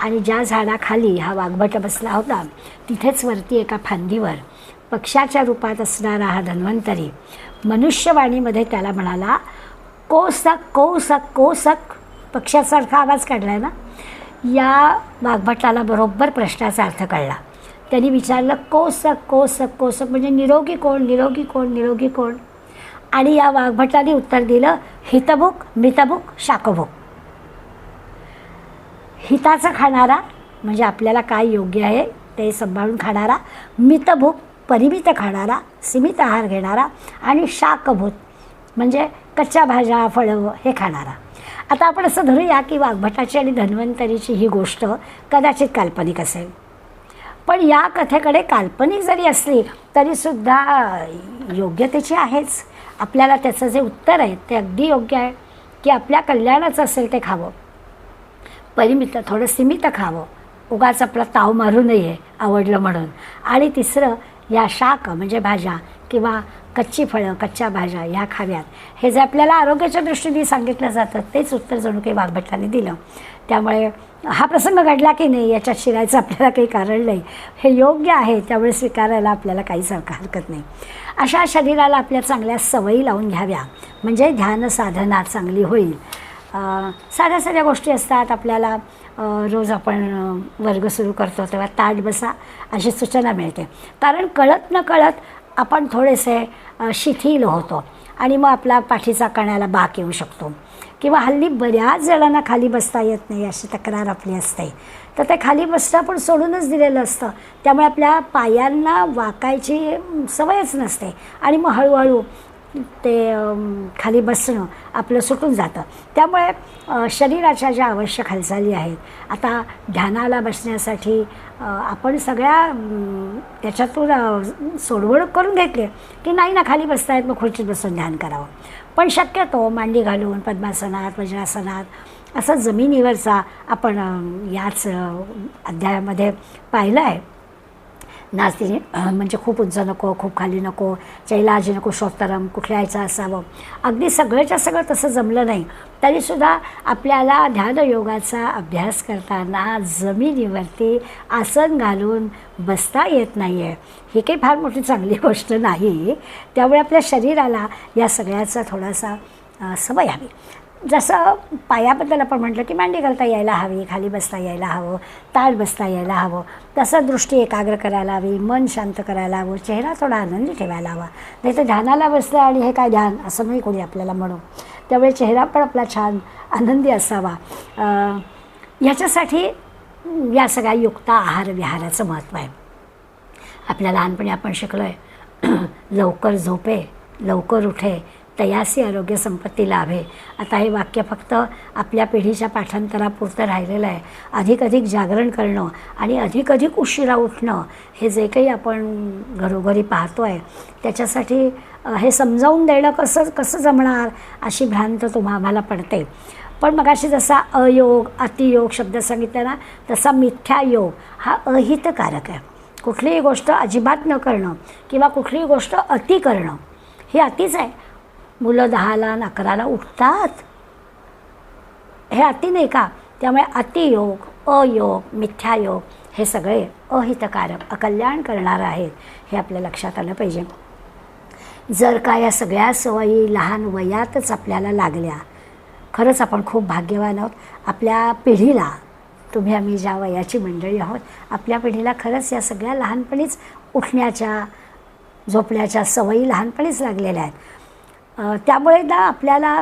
Speaker 1: आणि ज्या झाडाखाली हा वाघभट बसला होता तिथेच वरती एका फांदीवर पक्षाच्या रूपात असणारा हा धन्वंतरी मनुष्यवाणीमध्ये त्याला म्हणाला, कोसक कोसक कोसक. पक्षासारखा आवाज काढला आहे ना. या वाघभटाला बरोबर प्रश्नाचा अर्थ कळला. त्यांनी विचारलं, कोसक कोसक कोसक म्हणजे निरोगी कोण, निरोगी कोण, निरोगी कोण. आणि या वाघभटाने उत्तर दिलं, हितभुक, मितभुक, शाकभुक. हिताचं खाणारा म्हणजे आपल्याला काय योग्य आहे ते सांभाळून खाणारा, मितभुक परिमित खाणारा, सीमित आहार घेणारा, आणि शाकभूत म्हणजे कच्च्या भाज्या फळं हे खाणारा. आता आपण असं धरूया की वाघभटाची आणि धन्वंतरीची ही गोष्ट कदाचित काल्पनिक असेल, पण या कथेकडे काल्पनिक जरी असली तरीसुद्धा योग्यतेची आहेच. आपल्याला त्याचं जे उत्तर आहे ते अगदी योग्य आहे की आपल्या कल्याणाचं असेल ते खावं, परिमित थोडं सीमित खावं, उगाच आपला ताव मारू नये आवडलं म्हणून. आणि तिसरं, या शाक म्हणजे भाज्या किंवा कच्ची फळं, कच्च्या भाज्या ह्या खाव्यात. हे जे आपल्याला आरोग्याच्या दृष्टीने सांगितलं जातं तेच उत्तर जणू काही वाघभटाने दिलं. त्यामुळे हा प्रसंग घडला की नाही याच्यात शिरायचं आपल्याला काही कारण नाही. हे योग्य आहे, त्यामुळे स्वीकारायला आपल्याला काहीच हरकत नाही. अशा शरीराला आपल्या चांगल्या सवयी लावून घ्याव्या म्हणजे ध्यान साधना चांगली होईल. साध्या साध्या गोष्टी असतात. आपल्याला रोज आपण वर्ग सुरू करतो तेव्हा ताठ बसा अशी सूचना मिळते, कारण कळत न कळत आपण थोडेसे शिथिल होतो आणि मग आपला पाठीचा कण्याला बाक येऊ शकतो. किंवा हल्ली बऱ्याच जणांना खाली बसता येत नाही अशी तक्रार आपली असते, तर ते खाली बसता पण सोडूनच दिलेलं असतं. त्यामुळे आपल्या पायांना वाकायची सवयच नसते आणि मग हळूहळू ते खाली बसणं आपलं सुटून जातं. त्यामुळे शरीराच्या ज्या आवश्यक हालचाली आहेत, आता ध्यानाला बसण्यासाठी आपण सगळ्या त्याच्यातून सोडवणूक करून घेतली की नाही ना खाली बसतायत मग खुर्चीत बसून ध्यान करावं. पण शक्यतो मांडी घालून पद्मासनात, वज्रासनात असं जमिनीवरचा आपण याच अध्यायामध्ये पाहिलं आहे. नास्ती म्हणजे खूप उंच नको, खूप खाली नको, चैलाजी नको, श्रोत्तरम कुठल्याचं असावं. अगदी सगळंच्या सगळं तसं जमलं नाही तरीसुद्धा आपल्याला ध्यानयोगाचा अभ्यास करताना जमिनीवरती आसन घालून बसता येत नाही आहे, ही काही फार मोठी चांगली गोष्ट नाही. त्यामुळे आपल्या शरीराला या सगळ्याचा थोडासा सवय हवी. जसं पायाबद्दल आपण म्हटलं की मांडी घालता यायला हवी, खाली बसता यायला हवं, ताठ बसता यायला हवं, तसं दृष्टी एकाग्र करायला हवी, मन शांत करायला हवं, चेहरा थोडा आनंदी ठेवायला हवा. नाही तर ध्यानाला बसलं आणि हे काय ध्यान असं नाही कोणी आपल्याला म्हणू. त्यामुळे चेहरा पण आपला छान आनंदी असावा. ह्याच्यासाठी या सगळ्या युक्त आहार विहाराचं महत्त्व आहे. आपल्या लहानपणी आपण शिकलो आहे, लवकर झोपे लवकर उठे तयासी आरोग्य संपत्ती लाभे. आता हे वाक्य फक्त आपल्या पिढीच्या पाठांतरापुरतं राहिलेलं आहे. अधिक जागरण करणं आणि अधिक उशिरा उठणं हे जे काही आपण घरोघरी पाहतो आहे त्याच्यासाठी हे समजावून देणं कसं जमणार अशी भ्रांत आम्हाला पडते. पण मगाशी जसा अयोग अतियोग शब्द सांगितला ना, तसा मिथ्या योग हा अहितकारक आहे. कुठलीही गोष्ट अजिबात न करणं किंवा कुठलीही गोष्ट अति करणं हे अतिच आहे. मुलं 10ला 11ला उठतात, हे अति नाही का? त्यामुळे अतियोग, अयोग, मिथ्यायोग हे सगळे अहितकारक, अकल्याण करणारं आहेत हे आपल्या लक्षात आलं पाहिजे. जर का या सगळ्या सवयी लहान वयातच आपल्याला लागल्या, खरंच आपण खूप भाग्यवान आहोत. आपल्या पिढीला, तुम्ही आम्ही ज्या वयाची मंडळी आहोत, आपल्या पिढीला खरंच या सगळ्या लहानपणीच उठण्याच्या झोपण्याच्या सवयी लहानपणीच लागलेल्या आहेत. त्यामुळे ना आपल्याला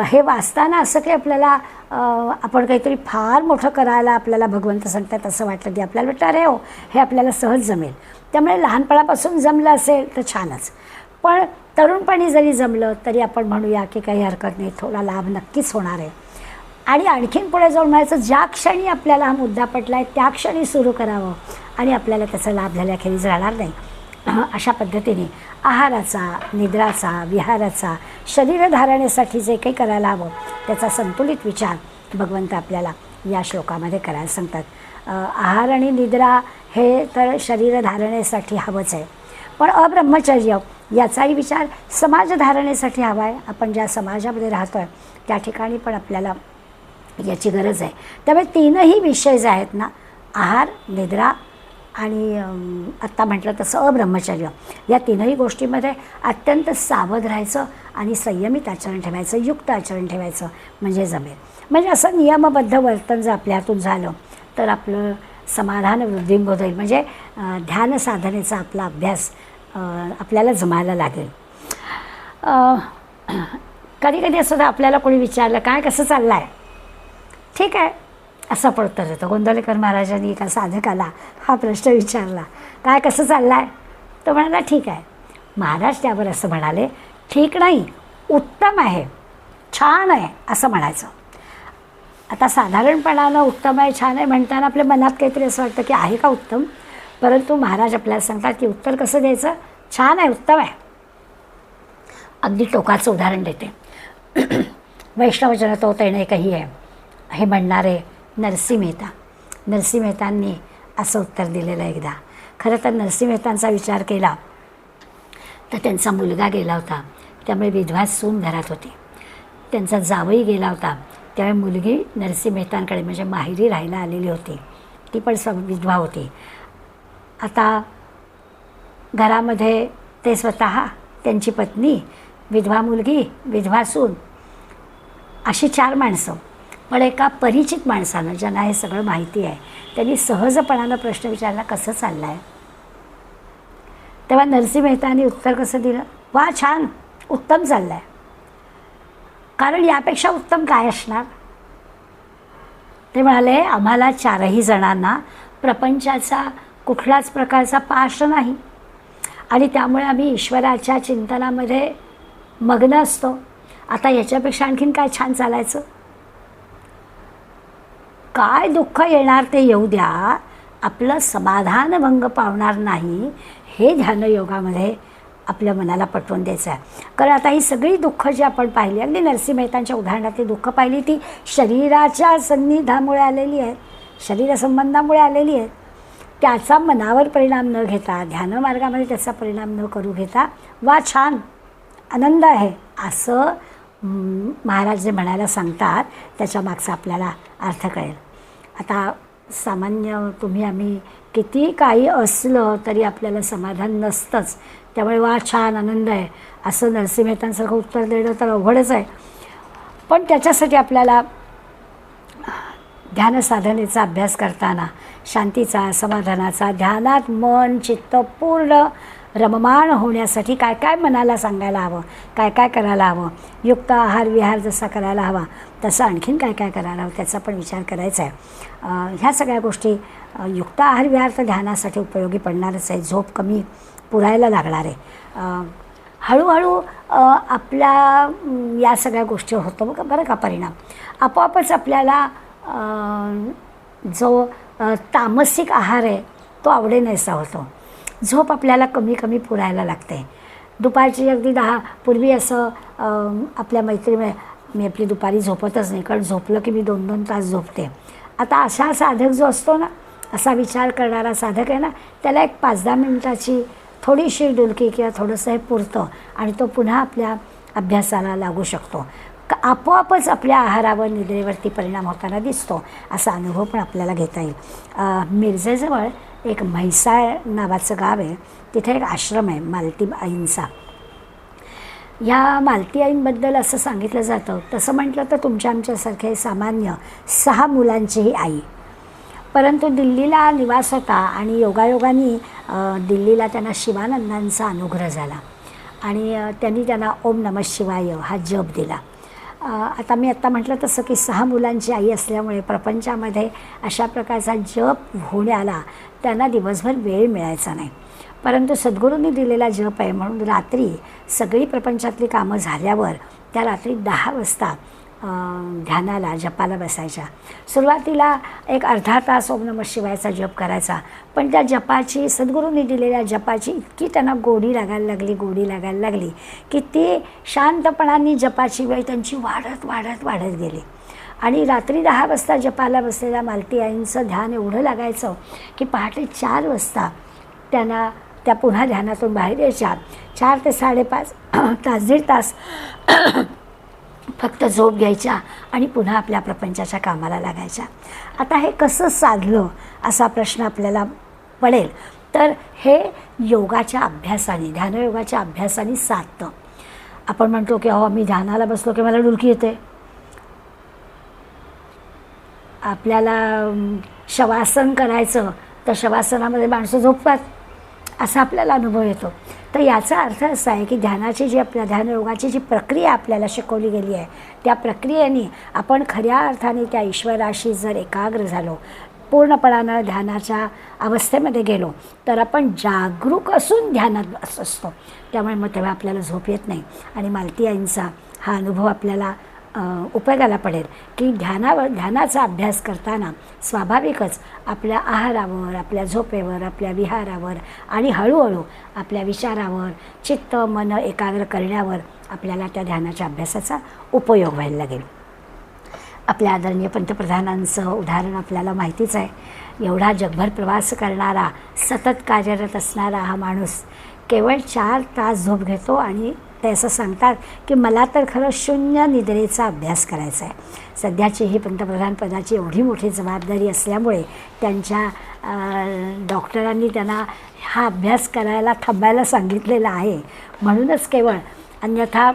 Speaker 1: हे वाचताना असं की आपल्याला आपण काहीतरी फार मोठं करायला आपल्याला भगवंत सांगतात असं वाटलं की आपल्याला वाटतं अरे हो हे आपल्याला सहज जमेल. त्यामुळे लहानपणापासून जमलं असेल तर छानच, पण तरुणपणी जरी जमलं तरी आपण म्हणूया की काही हरकत नाही, थोडा लाभ नक्कीच होणार आहे. आणि आणखीन पुढे जाऊन म्हणायचं, ज्या क्षणी आपल्याला हा मुद्दा पटला आहे त्या क्षणी सुरू करावं आणि आपल्याला त्याचा लाभ झाल्याखेरीज राहणार नाही. अशा पद्धतीने आहाराचा, निद्राचा, विहाराचा, शरीरधारणेसाठी जे काही करायला हवं त्याचा संतुलित विचार भगवंत आपल्याला या श्लोकामध्ये करायला सांगतात. आहार आणि निद्रा हे तर शरीरधारणेसाठी हवंच आहे, पण अब्रह्मचर्य याचाही विचार समाजधारणेसाठी हवा आहे. आपण ज्या समाजामध्ये राहतो आहे त्या ठिकाणी पण आपल्याला याची गरज आहे. त्यामुळे तीनही विषय जे आहेत ना, आहार, निद्रा आणि आत्ता म्हटलं तसं अब्रह्मचर्य, या तीनही गोष्टीमध्ये अत्यंत सावध राहायचं आणि संयमित आचरण ठेवायचं, युक्त आचरण ठेवायचं म्हणजे जमेल. म्हणजे असं नियमबद्ध वर्तन जर आपल्या हातून झालं तर आपलं समाधान वृद्धिंगत होईल. म्हणजे ध्यान साधनेचा आपला अभ्यास आपल्याला जमायला लागेल. कधी कधी असं आपल्याला कोणी विचारलं काय कसं चाललं आहे, ठीक आहे असं पण उत्तर देतं. गोंदवलेकर महाराजांनी एका साधकाला हा प्रश्न विचारला, काय कसं चाललं आहे, तो म्हणाला ठीक आहे. महाराज त्यावर असं म्हणाले, ठीक नाही, उत्तम आहे, छान आहे असं म्हणायचं. आता साधारणपणानं उत्तम आहे, छान आहे म्हणताना आपल्या मनात काहीतरी असं वाटतं की आहे का उत्तम, परंतु महाराज आपल्याला सांगतात की उत्तर कसं द्यायचं, छान आहे, उत्तम आहे. अगदी टोकाचं उदाहरण देते. वैष्णवजन तो तैणे कही आहे हे म्हणणारे नरसिंह मेहता. नरसिंह मेहतांनी असं उत्तर दिलेलं एकदा. खरं तर नरसिंह मेहतांचा विचार केला तर त्यांचा मुलगा गेला होता, त्यामुळे विधवा सून घरात होती. त्यांचा जावई गेला होता, त्यामुळे मुलगी नरसिंह मेहतांकडे म्हणजे माहेरी राहायला आलेली होती, ती पण विधवा होती. आता घरामध्ये ते स्वतः, त्यांची पत्नी, विधवा मुलगी, विधवा सून अशी 4 माणसं. पण एका परिचित माणसानं, ज्यांना हे सगळं माहिती आहे, त्यांनी सहजपणानं प्रश्न विचारला कसं चाललं आहे. तेव्हा नरसिंह मेहतांनी उत्तर कसं दिलं, वा छान, उत्तम चाललं आहे. कारण यापेक्षा उत्तम काय असणार. ते म्हणाले आम्हाला 4ही जणांना प्रपंचाचा कुठलाच प्रकारचा पाश नाही आणि त्यामुळे आम्ही ईश्वराच्या चिंतनामध्ये मग्न असतो. आता याच्यापेक्षा आणखीन काय छान चालायचं. काय दुःख येणार ते येऊ द्या, आपलं समाधान भंग पावणार नाही हे ध्यानयोगामध्ये आपल्या मनाला पटवून द्यायचं आहे. कारण आता ही सगळी दुःख जी आपण पाहिली, अगदी नरसिंह मेहतांच्या उदाहरणातली दुःख पाहिली, ती शरीराच्या सन्निधामुळे आलेली आहेत, शरीरसंबंधामुळे आलेली आहेत. त्याचा मनावर परिणाम न घेता, ध्यानमार्गामध्ये त्याचा परिणाम न करू घेता, वा छान, आनंद आहे असं महाराज जे म्हणायला सांगतात त्याच्या मागचा आपल्याला अर्थ कळेल. आता सामान्य तुम्ही आम्ही किती काही असलं तरी आपल्याला समाधान नसतंच. त्यामुळे वा छान, आनंद आहे असं नरसिंह मेहतांसारखं उत्तर देणं तर अवघडच आहे. पण त्याच्यासाठी आपल्याला ध्यान साधनेचा अभ्यास करताना शांतीचा, समाधानाचा, ध्यानात मन चित्त पूर्ण रममाण होण्यासाठी काय काय मनाला सांगायला हवं, काय काय करायला हवं, युक्त आहार विहार जसा करायला हवा तसं आणखीन काय काय करायला हवं त्याचा पण विचार करायचा आहे. ह्या सगळ्या गोष्टी युक्त आहार विहार तर ध्यानासाठी उपयोगी पडणारच आहे. झोप कमी पुरायला लागणार आहे. हळूहळू आपल्या या सगळ्या गोष्टी होतो बरं का परिणाम. आपोआपच आपल्याला जो तामसिक आहार आहे तो आवडेनासा होतो. झोप आपल्याला कमी कमी पुरायला लागते. दुपारची अगदी 10 पूर्वी असं आपल्या मैत्रिणी, मी आपली दुपारी झोपतच नाही, कारण झोपलं की मी 2-2 तास झोपते. आता असा साधक जो असतो ना, असा विचार करणारा साधक आहे ना, त्याला एक 5-10 मिनिटाची थोडीशी डुलकी किंवा थोडंसं हे पुरतं आणि तो पुन्हा आपल्या अभ्यासाला लागू शकतो. आपोआपच आपल्या आहारावर निद्रेवरती परिणाम होताना दिसतो. असा अनुभव पण आपल्याला घेता येईल. मिरजेजवळ एक म्हैसाळ नावाचं गाव आहे, तिथे एक आश्रम आहे मालती आईंचा. ह्या मालती आईंबद्दल असं सांगितलं जातं, तसं म्हटलं तर तुमच्या आमच्यासारखे सामान्य 6 मुलांचीही आई. परंतु दिल्लीला निवास होता आणि योगायोगाने दिल्लीला त्यांना शिवानंदांचा अनुग्रह झाला आणि त्यांनी त्यांना ओम नमः शिवाय हा जप दिला. आता मी आत्ता म्हटलं तसं की 6 मुलांची आई असल्यामुळे प्रपंचामध्ये अशा प्रकारचा जप होण्याला त्यांना दिवसभर वेळ मिळायचा नाही. परंतु सद्गुरूंनी दिलेला जप आहे म्हणून रात्री सगळी प्रपंचातली कामं झाल्यावर त्या रात्री 10 वाजता ध्यानाला जपाला बसायच्या. सुरुवातीला एक अर्धा तास ओम नमः शिवायचा जप करायचा, पण त्या जपाची, सद्गुरूंनी दिलेल्या जपाची इतकी त्यांना गोडी लागायला लागली की ती शांतपणाने जपाची वेळ त्यांची वाढत गेली. आणि रात्री 10 वाजता जपाला बसलेल्या मालती आईंचं ध्यान एवढं लागायचं की पहाटे 4 वाजता त्यांना त्या पुन्हा ध्यानातून बाहेर यायच्या. 4 ते 5.5 तास, 1.5 तास फक्त झोप घ्यायच्या आणि पुन्हा आपल्या प्रपंचाच्या कामाला लागायच्या. आता हे कसं साधलं असा प्रश्न आपल्याला पडेल, तर हे योगाच्या अभ्यासाने, ध्यानयोगाच्या अभ्यासाने साधतं. आपण म्हणतो की अहो मी ध्यानाला बसलो की मला डुलकी येते, आपल्याला शवासन करायचं तर शवासनामध्ये माणसं झोपतात असा आपल्याला अनुभव येतो. तर याचा अर्थ असा आहे की ध्यानाची जी आपल्या ध्यानयोगाची जी प्रक्रिया आपल्याला शिकवली गेली आहे, त्या प्रक्रियेने आपण खऱ्या अर्थाने त्या ईश्वराशी जर एकाग्र झालो, पूर्णपणानं ध्यानाच्या अवस्थेमध्ये गेलो, तर आपण जागरूक असून ध्यानात असतो. त्यामुळे मग तेव्हा आपल्याला झोप येत नाही. आणि मालती आईंचा हा अनुभव आपल्याला उपयोगाला पडेल की ध्यानाचा अभ्यास करताना स्वाभाविकच आपल्या आहारावर, आपल्या झोपेवर, आपल्या विहारावर आणि हळूहळू आपल्या विचारावर, चित्त मन एकाग्र करण्यावर आपल्याला त्या ध्यानाच्या अभ्यासाचा उपयोग व्हायला लागेल. आपल्या आदरणीय पंतप्रधानांचं उदाहरण आपल्याला माहितीच आहे. एवढा जगभर प्रवास करणारा, सतत कार्यरत असणारा हा माणूस केवळ 4 तास झोप घेतो आणि ते असं सांगतात की मला तर खरं शून्य निद्रेचा अभ्यास करायचा आहे. सध्याची ही पंतप्रधान पदाची एवढी मोठी जबाबदारी असल्यामुळे त्यांच्या डॉक्टरांनी त्यांना हा अभ्यास करायला थांबायला सांगितलेला आहे. म्हणूनच केवळ, अन्यथा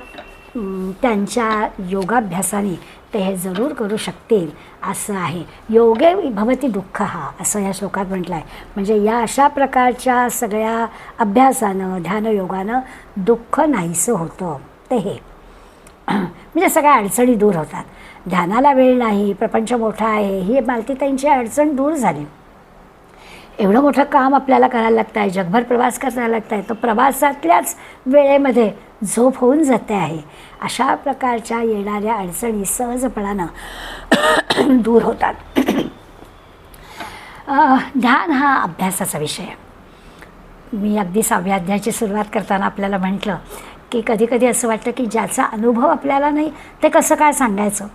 Speaker 1: त्यांच्या योगाभ्यासाने ते हे जरूर करू शकतील असं आहे. योगे भवती दुःख हा, असं या श्लोकात म्हटलं आहे. म्हणजे या अशा प्रकारच्या सगळ्या अभ्यासानं, ध्यानयोगानं दुःख नाहीसं होतं. ते हे म्हणजे सगळ्या अडचणी दूर होतात. ध्यानाला वेळ नाही, प्रपंच मोठा आहे, ही मालतीताईंची अडचण दूर झाली. एवढं मोठं काम आपल्याला करायला लागतं आहे, जगभर प्रवास करायला लागत आहे, तो प्रवासातल्याच वेळेमध्ये झोप होऊन जाते आहे. अशा प्रकारच्या येणाऱ्या अडचणी सहजपणानं दूर होतात. ध्यान हा अभ्यासाचा विषय आहे. मी अगदी 6व्या अध्यायाची सुरुवात करताना आपल्याला म्हटलं की कधी कधी असं वाटतं की ज्याचा अनुभव आपल्याला नाही ते कसं काय सांगायचं.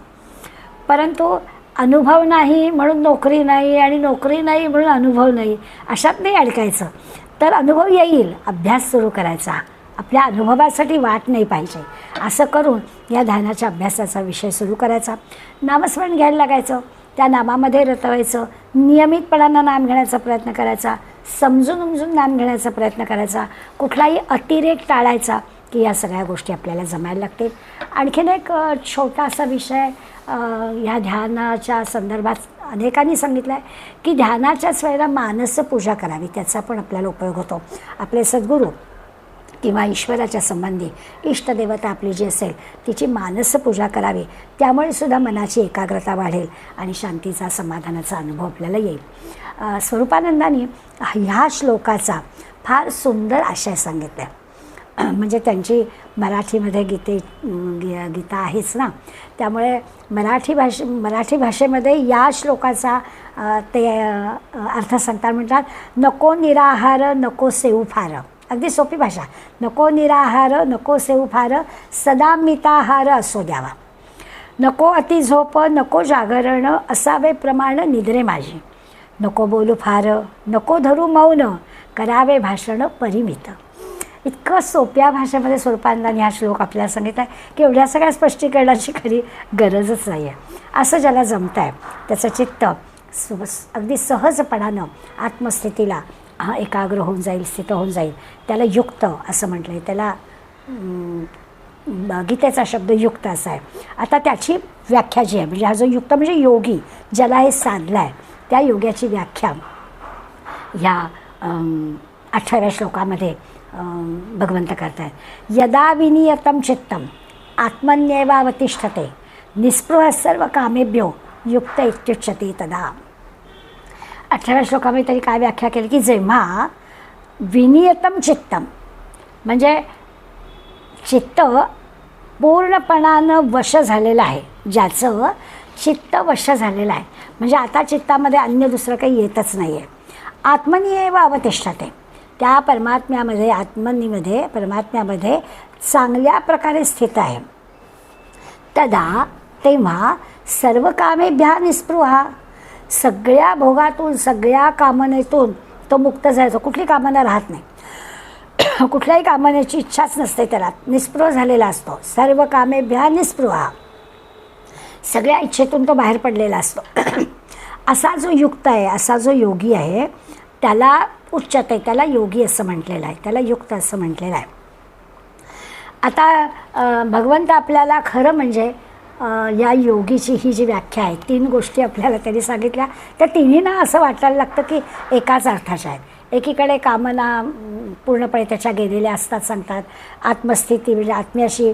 Speaker 1: परंतु अनुभव नाही म्हणून नोकरी नाही आणि नोकरी नाही म्हणून अनुभव नाही, अशात नाही अडकायचं. तर अनुभव येईल, अभ्यास सुरू करायचा, आपल्या अनुभवासाठी वाट नाही पाहिजे. असं करून या ध्यानाच्या अभ्यासाचा विषय सुरू करायचा. नामस्मरण घ्यायला लागायचं, त्या नामामध्ये रतवायचं, नियमितपणानं नाम घेण्याचा प्रयत्न करायचा, समजून उमजून नाम घेण्याचा प्रयत्न करायचा, कुठलाही अतिरेक टाळायचा की या सगळ्या गोष्टी आपल्याला जमायला लागतील. आणखीन एक छोटासा विषय ह्या ध्यानाच्या संदर्भात अनेकांनी सांगितलं आहे की ध्यानाच्याच वेळेला मानसपूजा करावी, त्याचा पण आपल्याला उपयोग होतो. आपले सद्गुरू किंवा ईश्वराच्या संबंधी इष्टदेवता आपली जी असेल तिची मानसपूजा करावी, त्यामुळे सुद्धा मनाची एकाग्रता वाढेल आणि शांतीचा, समाधानाचा अनुभव आपल्याला येईल. स्वरूपानंदांनी ह्या श्लोकाचा फार सुंदर आशय सांगितला आहे. म्हणजे त्यांची मराठीमध्ये गीता आहेच ना, त्यामुळे मराठी भाषेमध्ये या श्लोकाचा ते अर्थ सांगताना म्हणतात, नको निराहार नको सेवू फार. अगदी सोपी भाषा. नको निराहार नको सेवू फार, सदा मिताहार असो द्यावा. नको अति झोप नको जागरण, असावे प्रमाण निद्रे माझी. नको बोलू फार नको धरू मौन, करावे भाषण परिमित. इतकं सोप्या भाषेमध्ये स्वरूपानंदांनी हा श्लोक आपल्याला सांगितला आहे की एवढ्या सगळ्या स्पष्टीकरणाची खरी गरजच नाही आहे. असं ज्याला जमतं आहे त्याचं चित्त अगदी सहजपणानं आत्मस्थितीला एकाग्र होऊन जाईल, स्थित होऊन जाईल. त्याला युक्त असं म्हटलं आहे, त्याला गीतेचा शब्द युक्त असा आहे. आता त्याची व्याख्या जी आहे, म्हणजे हा जो युक्त म्हणजे योगी, ज्याला हे साधलं आहे, त्या योग्याची व्याख्या ह्या 18व्या श्लोकामध्ये भगवंत करतात. यदा विनियतम चित्तम आत्मन्येवावतिष्ठते निस्पृह सर्व कामेभ्यो युक्त इत्युच्यते तदा. 18व्या श्लोकामध्ये तरी काय व्याख्या केली की जेव्हा विनियतम चित्तम म्हणजे चित्त पूर्णपणानं वश झालेलं आहे, ज्याचं चित्त वश झालेलं आहे, म्हणजे आता चित्तामध्ये अन्य दुसरं काही येतच नाही आहे. आत्मनीयेव अवतिष्ठते, त्या परमात्म्यामध्ये परमात्म्यामध्ये चांगल्या प्रकारे स्थित आहे. तदा तेव्हा सर्व कामेभ्या निस्पृहा, सगळ्या भोगातून सगळ्या कामनेतून तो मुक्त जायचा. कुठली कामना राहत नाही, कुठल्याही कामनेची इच्छाच नसते त्याला, निस्पृह झालेला असतो. सर्व कामेभ्या निस्पृहा, सगळ्या इच्छेतून तो बाहेर पडलेला असतो. असा जो युक्त आहे, असा जो योगी आहे, त्याला उच्चते, त्याला योगी असं म्हटलेलं आहे, त्याला युक्त असं म्हटलेलं आहे. आता भगवंत आपल्याला खरं म्हणजे या योगीची ही जी व्याख्या आहे, 3 गोष्टी आपल्याला त्यांनी सांगितल्या, त्या तिन्ही ना असं वाटायला लागतं की एकाच अर्थाच्या आहेत. एकीकडे कामना पूर्णपणे त्याच्या गेलेल्या असतात सांगतात, आत्मस्थिती म्हणजे आत्म्याशी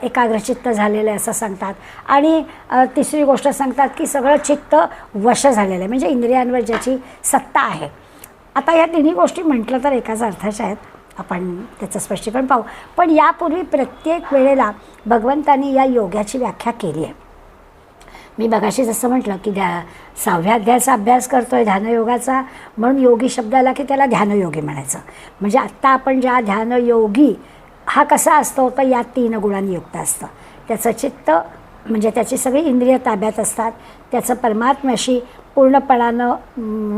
Speaker 1: एकाग्रचित्त झालेलं आहे असं सांगतात, आणि तिसरी गोष्ट सांगतात की सगळं चित्त वश झालेलं आहे, म्हणजे इंद्रियांवर ज्याची सत्ता आहे. आता या तिन्ही गोष्टी म्हटलं तर एकाच अर्थाच्या आहेत, आपण त्याचं स्पष्टीकरण पाहू. पण यापूर्वी प्रत्येक वेळेला भगवंतांनी या योगाची व्याख्या केली आहे. मी मगाशी जसं म्हटलं की 6व्या अध्यायाचा अभ्यास करतो आहे ध्यानयोगाचा, म्हणून योगी शब्दाला की त्याला ध्यानयोगी म्हणायचं. म्हणजे आत्ता आपण ज्या ध्यानयोगी हा कसा असतो तर या 3 गुणांनी युक्त असतं. त्याचं चित्त म्हणजे त्याची सगळी इंद्रिय ताब्यात असतात, त्याचं परमात्म्याशी पूर्णपणानं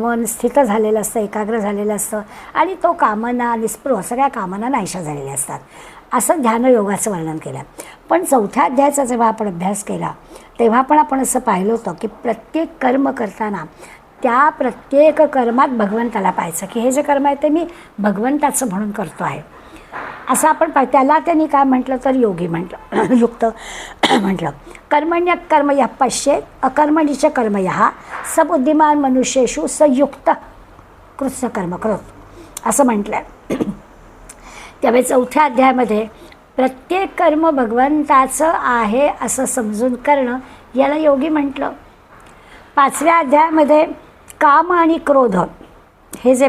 Speaker 1: मन स्थित झालेलं असतं, एकाग्र झालेलं असतं, आणि तो कामना निस्पृह सगळ्या कामना नाहीशा झालेल्या असतात, असं ध्यानयोगाचं वर्णन केलं. पण 4थ्या अध्यायाचा जेव्हा आपण अभ्यास केला तेव्हा पण आपण असं पाहिलं होतं की प्रत्येक कर्म करताना त्या प्रत्येक कर्मात भगवंताला पाहायचं की हे जे कर्म आहे ते मी भगवंताचं म्हणून करतो आहे असं आपण त्याला त्यांनी काय म्हटलं तर योगी म्हटलं, युक्त म्हटलं. कर्मण्य कर्म या पश्येत अकर्मणीच कर्म या सबुद्धिमान मनुष्येषु संयुक्त कृत्य कर्म करत असं म्हटलं आहे. त्यामुळे 4थ्या अध्यायामध्ये प्रत्येक कर्म भगवंताचं आहे असं समजून करणं याला योगी म्हटलं. 5व्या अध्यायामध्ये काम आणि क्रोध हे जे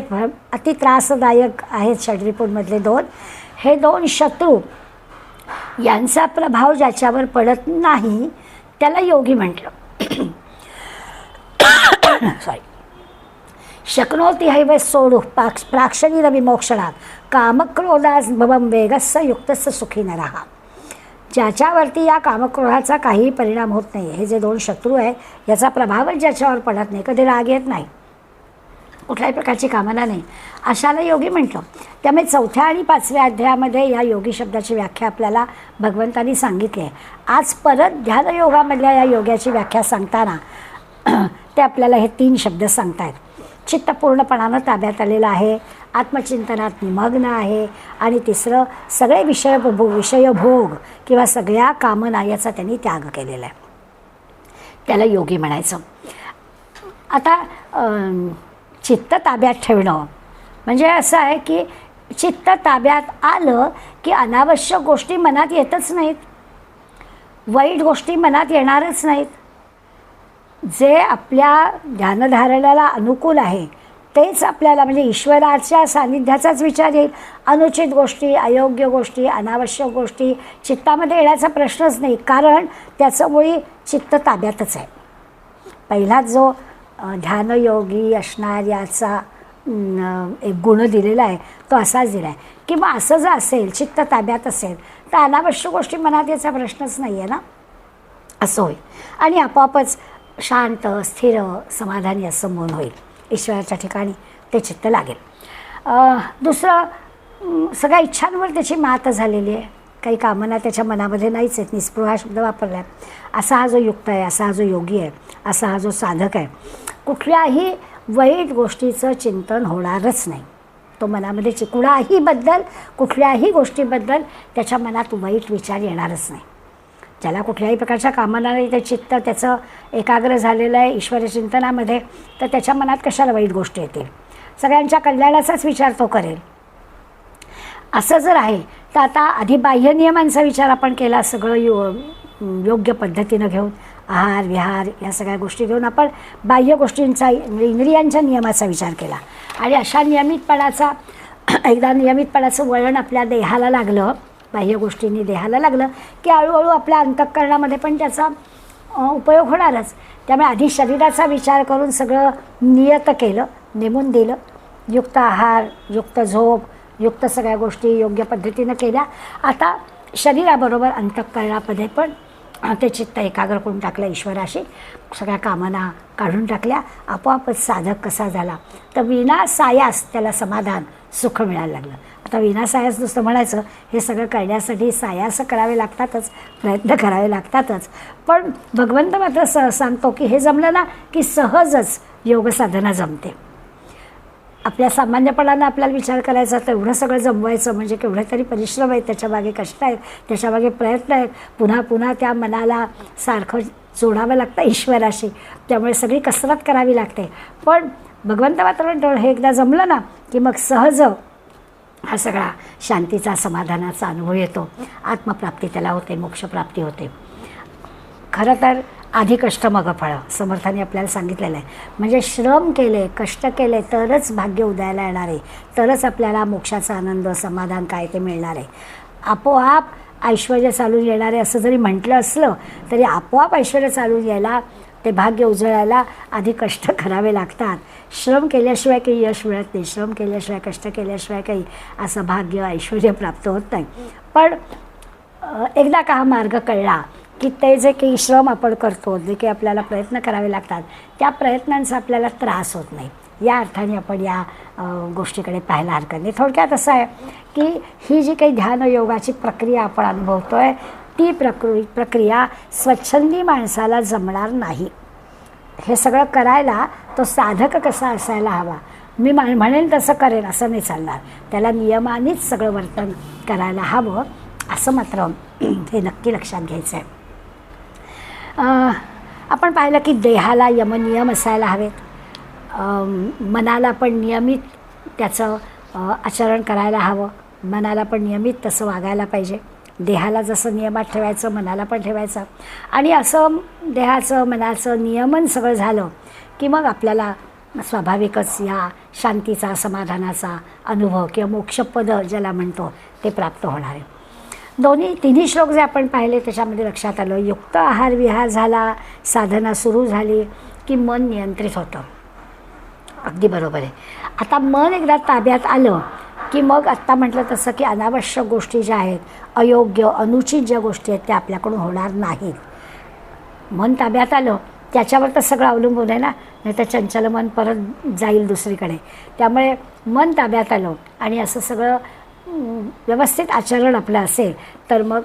Speaker 1: अति त्रासदायक आहेत षड्रिपूंमधले 2, हे 2 शत्रू यांचा प्रभाव ज्याच्यावर पडत नाही त्याला योगी म्हटलं. सॉरी. शक्नोती हैव सोडू प्राक्षणीर विमोक्षणात कामक्रोधास भवम वेगस्य युक्तस्य सुखी नरहा. ज्याच्यावरती या कामक्रोधाचा काही परिणाम होत नाही, हे जे 2 शत्रू आहे याचा प्रभावच ज्याच्यावर पडत नाही, कधी राग येत नाही, कुठल्याही प्रकारची कामना नाही, अशाला योगी म्हटलं. त्यामुळे 4थ्या आणि 5व्या अध्यायामध्ये या योगी शब्दाची व्याख्या आपल्याला भगवंतांनी सांगितली आहे. आज परत ध्यानयोगामधल्या या योगाची व्याख्या सांगताना ते आपल्याला हे 3 शब्द सांगतायत. चित्त पूर्णपणानं ताब्यात आलेलं आहे, आत्मचिंतनात निमग्न आहे, आणि तिसरं सगळे विषयभोग किंवा सगळ्या कामना याचा त्यांनी त्याग केलेला आहे, त्याला योगी म्हणायचं. आता चित्त ताब्यात ठेवणं म्हणजे असं आहे की चित्त ताब्यात आलं की अनावश्यक गोष्टी मनात येतच नाहीत, वाईट गोष्टी मनात येणारच नाहीत. जे आपल्या ध्यानधारणाला अनुकूल आहे तेच आपल्याला म्हणजे ईश्वराच्या सान्निध्याचाच विचार येईल. अनुचित गोष्टी, अयोग्य गोष्टी, अनावश्यक गोष्टी चित्तामध्ये येण्याचा प्रश्नच नाही, कारण त्याचं मुळी चित्त ताब्यातच आहे. पहिला जो ध्यानयोगी असणाऱ्याचा एक गुण दिलेला आहे तो असाच दिला आहे की मग असं जर असेल, चित्त ताब्यात असेल, तर अनावश्यक गोष्टी मनात याचा प्रश्नच नाही आहे ना, असं होईल. आणि आपोआपच शांत, स्थिर, समाधानी असं मन होईल, ईश्वराच्या ठिकाणी ते चित्त लागेल. दुसरं, सगळ्या इच्छांवर त्याची मात झालेली आहे, काही कामना त्याच्या मनामध्ये नाहीच आहेत, निस्पृह हा शब्द वापरला आहे. असा हा जो युक्त आहे, असा हा जो योगी आहे, असा हा जो साधक आहे, कुठल्याही वाईट गोष्टीचं चिंतन होणारच नाही, तो मनामध्ये कुठल्याही गोष्टीबद्दल त्याच्या मनात वाईट विचार येणारच नाही. ज्याला कुठल्याही प्रकारच्या कामना नाही, ते चित्त त्याचं एकाग्र झालेलं आहे ईश्वर चिंतनामध्ये, तर त्याच्या मनात कशाला वाईट गोष्टी येतील. सगळ्यांच्या कल्याणाचाच विचार तो करेल. असं जर आहे तर आता आधी बाह्य नियमांचा विचार आपण केला, सगळं योग्य पद्धतीनं घेऊन, आहार विहार या सगळ्या गोष्टी घेऊन आपण बाह्य गोष्टींचा इंद्रियांच्या नियमाचा विचार केला. आणि अशा नियमितपणाचं वळण आपल्या देहाला लागलं, बाह्य गोष्टींनी देहाला लागलं की हळूहळू आपल्या अंतःकरणामध्ये पण त्याचा उपयोग होणारच. त्यामुळे आधी शरीराचा विचार करून सगळं नियत केलं, नेमून दिलं. युक्त आहार, युक्त झोप, युक्त सगळ्या गोष्टी योग्य पद्धतीनं केल्या. आता शरीराबरोबर अंतःकरणामध्ये पण ते चित्त एकाग्र करून टाकलं ईश्वराशी, सगळ्या कामना काढून टाकल्या. आपोआपच साधक कसा झाला तर विनासायास त्याला समाधान सुख मिळायला लागलं. आता विनासायास नुसतं म्हणायचं, हे सगळं करण्यासाठी सायास करावे लागतातच, प्रयत्न करावे लागतातच. पण भगवंत मात्र सांगतो की हे जमलं ना की सहजच योगसाधना जमते. आपल्या सामान्यपणानं आपल्याला विचार करायचा, तर एवढं सगळं जमवायचं म्हणजे केवढे तरी परिश्रम आहेत, त्याच्यामागे कष्ट आहेत, त्याच्यामागे प्रयत्न आहेत. पुन्हा पुन्हा त्या मनाला सारखं जोडावं लागतं ईश्वराशी, त्यामुळे सगळी कसरत करावी लागते. पण भगवंत मात्र हे एकदा जमलं ना की मग सहज हा सगळा शांतीचा समाधानाचा अनुभव येतो. आत्मप्राप्ती त्याला होते, मोक्षप्राप्ती होते. खरं तर आधी कष्ट मग फळं, समर्थांनी आपल्याला सांगितलेलं आहे. म्हणजे श्रम केले, कष्ट केले तरच भाग्य उदयाला येणार आहे, तरच आपल्याला मोक्षाचा आनंद समाधान काय ते मिळणार आहे. आपोआप ऐश्वर्य चालून येणार आहे असं जरी म्हटलं असलं तरी आपोआप ऐश्वर्य चालून यायला, ते भाग्य उजळायला आधी कष्ट करावे लागतात. श्रम केल्याशिवाय काही यश मिळत नाही, श्रम केल्याशिवाय, कष्ट केल्याशिवाय काही असं भाग्य ऐश्वर्य प्राप्त होत नाही. पण एकदा का हा मार्ग कळला की ते जे काही श्रम आपण करतो, जे काही आपल्याला प्रयत्न करावे लागतात, त्या प्रयत्नांचा आपल्याला त्रास होत नाही. या अर्थाने आपण या गोष्टीकडे पाहायला हरकत नाही. थोडक्यात असं आहे की ही जी काही ध्यानयोगाची प्रक्रिया आपण अनुभवतो आहे, ती प्रक्रिया स्वच्छंदी माणसाला जमणार नाही. हे सगळं करायला तो साधक कसा असायला हवा, मी म्हणेन तसं करेन असं नाही चालणार. त्याला नियमानेच सगळं वर्तन करायला हवं, असं मात्र हे नक्की लक्षात घ्यायचं आहे. आपण पाहिलं की देहाला यमनियम असायला हवेत, मनाला पण नियमित त्याचं आचरण करायला हवं, मनाला पण नियमित तसं वागायला पाहिजे. देहाला जसं नियमात ठेवायचं मनाला पण ठेवायचं. आणि असं देहाचं मनाचं नियमन सगळं झालं की मग आपल्याला स्वाभाविकच या शांतीचा समाधानाचा अनुभव किंवा मोक्षपद ज्याला म्हणतो ते प्राप्त होणार आहे. तिन्ही श्लोक जे आपण पाहिले त्याच्यामध्ये लक्षात आलं, युक्त आहार विहार झाला, साधना सुरू झाली की मन नियंत्रित होतं. अगदी बरोबर आहे. आता मन एकदा ताब्यात आलं की मग आत्ता म्हटलं तसं की अनावश्यक गोष्टी ज्या आहेत, अयोग्य अनुचित ज्या गोष्टी आहेत त्या आपल्याकडून होणार नाहीत. मन ताब्यात आलं त्याच्यावर तर सगळं अवलंबून आहे ना, नाही तर चंचल मन परत जाईल दुसरीकडे. त्यामुळे मन ताब्यात आलं आणि असं सगळं व्यवस्थित आचरण आपलं असेल तर मग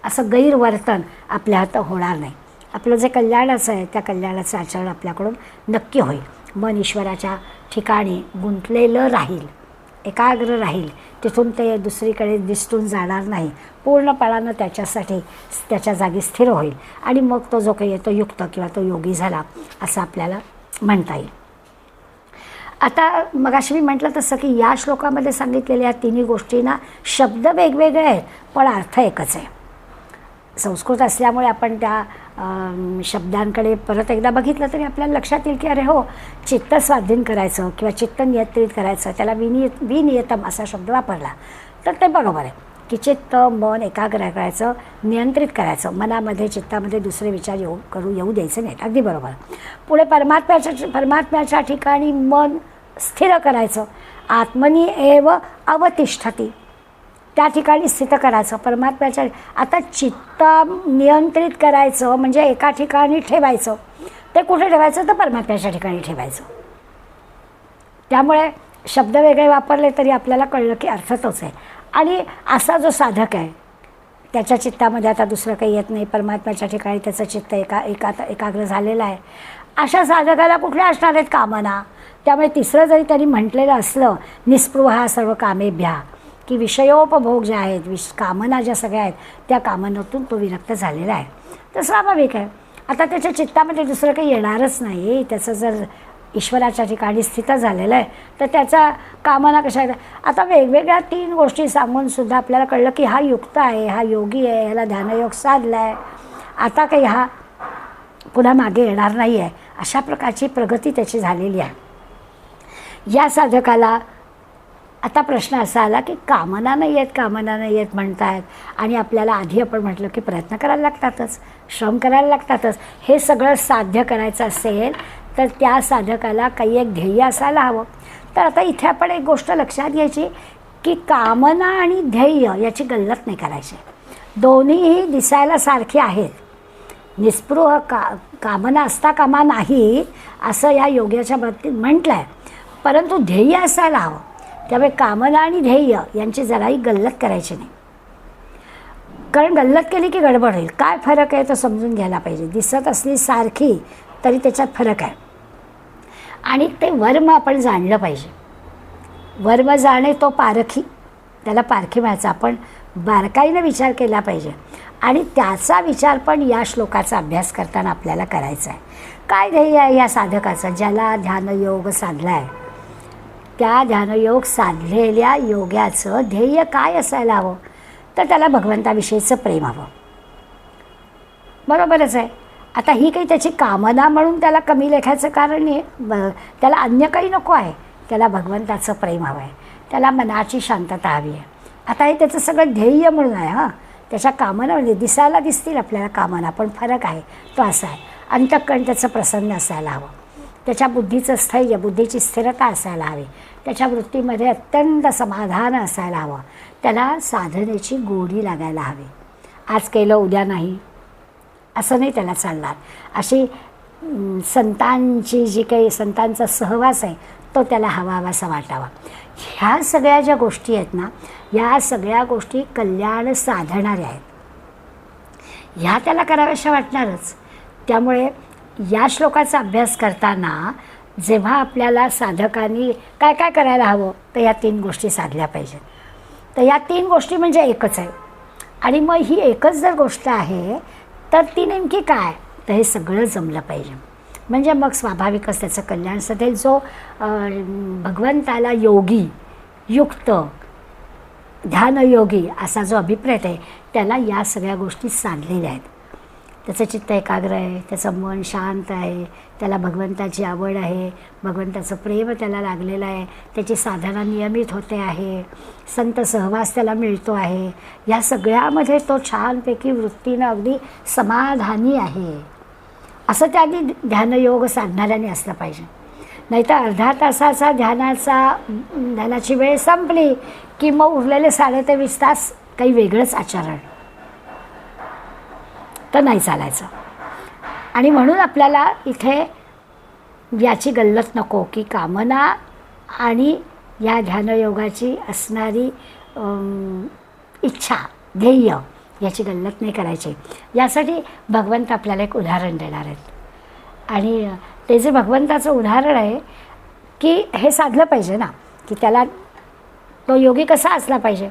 Speaker 1: असं गैरवर्तन आपल्या हातात होणार नाही. आपलं जे कल्याणाचं आहे त्या कल्याणाचं आचरण आपल्याकडून नक्की होईल. मन ईश्वराच्या ठिकाणी गुंतलेलं राहील, एकाग्र राहील, तिथून ते दुसरीकडे दिसतून जाणार नाही, पूर्णपणानं त्याच्यासाठी त्याच्या जागी स्थिर होईल आणि मग तो जो काही येतो युक्त किंवा तो योगी झाला असं आपल्याला म्हणता येईल. आता मगाशी मी म्हटलं तसं की या श्लोकामध्ये सांगितलेल्या या तिन्ही गोष्टींना शब्द वेगवेगळे आहेत पण अर्थ एकच आहे. संस्कृत असल्यामुळे आपण त्या शब्दांकडे परत एकदा बघितलं तरी आपल्याला लक्षात येईल की अरे हो, चित्त स्वाधीन करायचं किंवा चित्त नियंत्रित करायचं, त्याला विनियतम असा शब्द वापरला तर ते बरोबर आहे की चित्त मन एकाग्र करायचं, नियंत्रित करायचं, मनामध्ये चित्तामध्ये दुसरे विचार येऊ द्यायचे नाहीत. अगदी बरोबर. पुढे परमात्म्याच्या ठिकाणी मन स्थिर करायचं, आत्मनी एव अवतिष्ठती, त्या ठिकाणी स्थित करायचं परमात्म्याच्या. आता चित्त नियंत्रित करायचं म्हणजे एका ठिकाणी ठेवायचं, ते कुठे ठेवायचं तर परमात्म्याच्या ठिकाणी ठेवायचं. त्यामुळे शब्द वेगळे वापरले तरी आपल्याला कळलं की अर्थ तोच आहे. आणि असा जो साधक आहे त्याच्या चित्तामध्ये आता दुसरं काही येत नाही, परमात्म्याच्या ठिकाणी त्याचं चित्त एकाग्र झालेलं आहे, अशा साधकाला कुठल्या असणार आहेत कामना, त्यामुळे तिसरं जरी त्यांनी म्हटलेलं असलं निस्पृहा सर्व कामेभ्या, की विषयोपभोग जे आहेत, कामना ज्या सगळ्या आहेत त्या कामनातून तो विरक्त झालेला आहे. तर स्वाभाविक आहे, आता त्याच्या चित्तामध्ये दुसरं काही येणारच नाही. त्याचं जर ईश्वराच्या ठिकाणी स्थित झालेलं आहे तर त्याच्या कामना कशा आहेत. आता वेगवेगळ्या 3 गोष्टी सांगूनसुद्धा आपल्याला कळलं की हा युक्त आहे, हा योगी आहे, ह्याला ध्यानयोग साधला आहे, आता काही हा पुन्हा मागे येणार नाही आहे, अशा प्रकारची प्रगती त्याची झालेली आहे. या साधकाला आता प्रश्न असा आला की कामना नाही आहेत म्हणतायत, आणि आपल्याला आधी आपण म्हटलं की प्रयत्न करायला लागतातच, श्रम करायला लागतातच. हे सगळं साध्य करायचं असेल तर त्या साधकाला काही एक ध्येय असायला हवं. तर आता इथे आपण एक गोष्ट लक्षात घ्यायची की कामना आणि ध्येय याची गल्लत नाही करायची. दोन्हीही दिसायला सारखी आहेत. निस्पृह कामना असता कामा नाही असं या योग्याच्या बाबतीत म्हटलं आहे, परंतु ध्येय असायला हवं. त्यामुळे कामना आणि ध्येय यांची जराही गल्लत करायची नाही, कारण गल्लत केली की गडबड होईल. काय फरक आहे तो समजून घ्यायला पाहिजे. दिसत असली सारखी तरी त्याच्यात फरक आहे, आणि ते वर्म आपण जाणलं पाहिजे. वर्म जाणे तो पारखी, त्याला पारखी व्हायचा आपण बारकाईनं विचार केला पाहिजे, आणि त्याचा विचार पण या श्लोकाचा अभ्यास करताना आपल्याला करायचा आहे. काय ध्येय आहे या साधकाचं? ज्याला ध्यानयोग साधला आहे त्या ध्यानयोग साधलेल्या योग्याचं ध्येय काय असायला हवं? तर त्याला भगवंताविषयीचं प्रेम हवं. बरोबरच आहे. आता ही काही त्याची कामना म्हणून त्याला कमी लेखायचं कारण नाही. त्याला अन्य काही नको आहे, त्याला भगवंताचं प्रेम हवं आहे, त्याला मनाची शांतता हवी आहे. आता हे त्याचं सगळं ध्येय म्हणून आहे. हां, त्याच्या कामना म्हणजे दिसायला दिसतील आपल्याला कामना, पण फरक आहे तो असा आहे. अंतःकरण त्याचं प्रसन्न असायला हवं, त्याच्या बुद्धीचं स्थैर्य, बुद्धीची स्थिरता असायला हवी, त्याच्या वृत्तीमध्ये अत्यंत समाधान असायला हवं, त्याला साधनेची गोडी लागायला हवी. आज केलं उद्या नाही असं नाही त्याला चालणार. अशी संतांची जी काही संतांचा सहवास आहे तो त्याला हवासा वाटावा. ह्या सगळ्या ज्या गोष्टी आहेत ना, या सगळ्या गोष्टी कल्याण साधणाऱ्या आहेत, ह्या त्याला कराव्याशा वाटणारच. त्यामुळे या श्लोकाचा अभ्यास करताना जेव्हा आपल्याला साधकांनी काय काय करायला हवं तर या 3 गोष्टी साधल्या पाहिजेत. तर या 3 गोष्टी म्हणजे एकच आहे, आणि मग ही एकच जर गोष्ट आहे तर ती नेमकी काय? तर हे सगळं जमलं पाहिजे, म्हणजे मग स्वाभाविकच त्याचं कल्याण साधेल. जो भगवंताला योगी, युक्त, ध्यानयोगी असा जो अभिप्रेत आहे त्याला या सगळ्या गोष्टी साधलेल्या आहेत. त्याचं चित्त एकाग्र आहे, त्याचं मन शांत आहे, त्याला भगवंताची आवड आहे, भगवंताचं प्रेम त्याला लागलेलं आहे, त्याची साधना नियमित होते आहे, संत सहवास त्याला मिळतो आहे. या सगळ्यामध्ये तो छानपैकी वृत्तीनं अगदी समाधानी आहे, असं त्यांनी ध्यानयोग साधणाऱ्याने असलं पाहिजे. नाहीतर अर्धा तासाचा ध्यानाची वेळ संपली की मग उरलेले 23.5 तास काही वेगळंच आचरण, तर नाही चालायचं. आणि म्हणून आपल्याला इथे याची गल्लत नको की कामना आणि या ध्यानयोगाची असणारी इच्छा, ध्येय याची गल्लत नाही करायची. यासाठी भगवंत आपल्याला एक उदाहरण देणार आहेत, आणि ते जे भगवंताचं उदाहरण आहे की हे साधलं पाहिजे ना, की त्याला तो योगी कसा असला पाहिजे.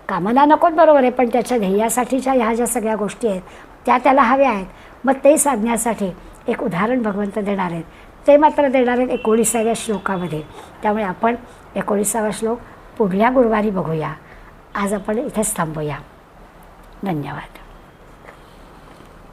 Speaker 1: कामना नकोत बरोबर आहे, पण त्याच्या ध्येयासाठीच्या ह्या ज्या सगळ्या गोष्टी आहेत त्या त्याला हव्या आहेत. मग ते साधण्यासाठी एक उदाहरण भगवंत देणार आहेत, ते मात्र देणार आहेत 19व्या श्लोकामध्ये. त्यामुळे आपण 19वा श्लोक पुढल्या गुरुवारी बघूया. आज आपण इथेच थांबूया. धन्यवाद.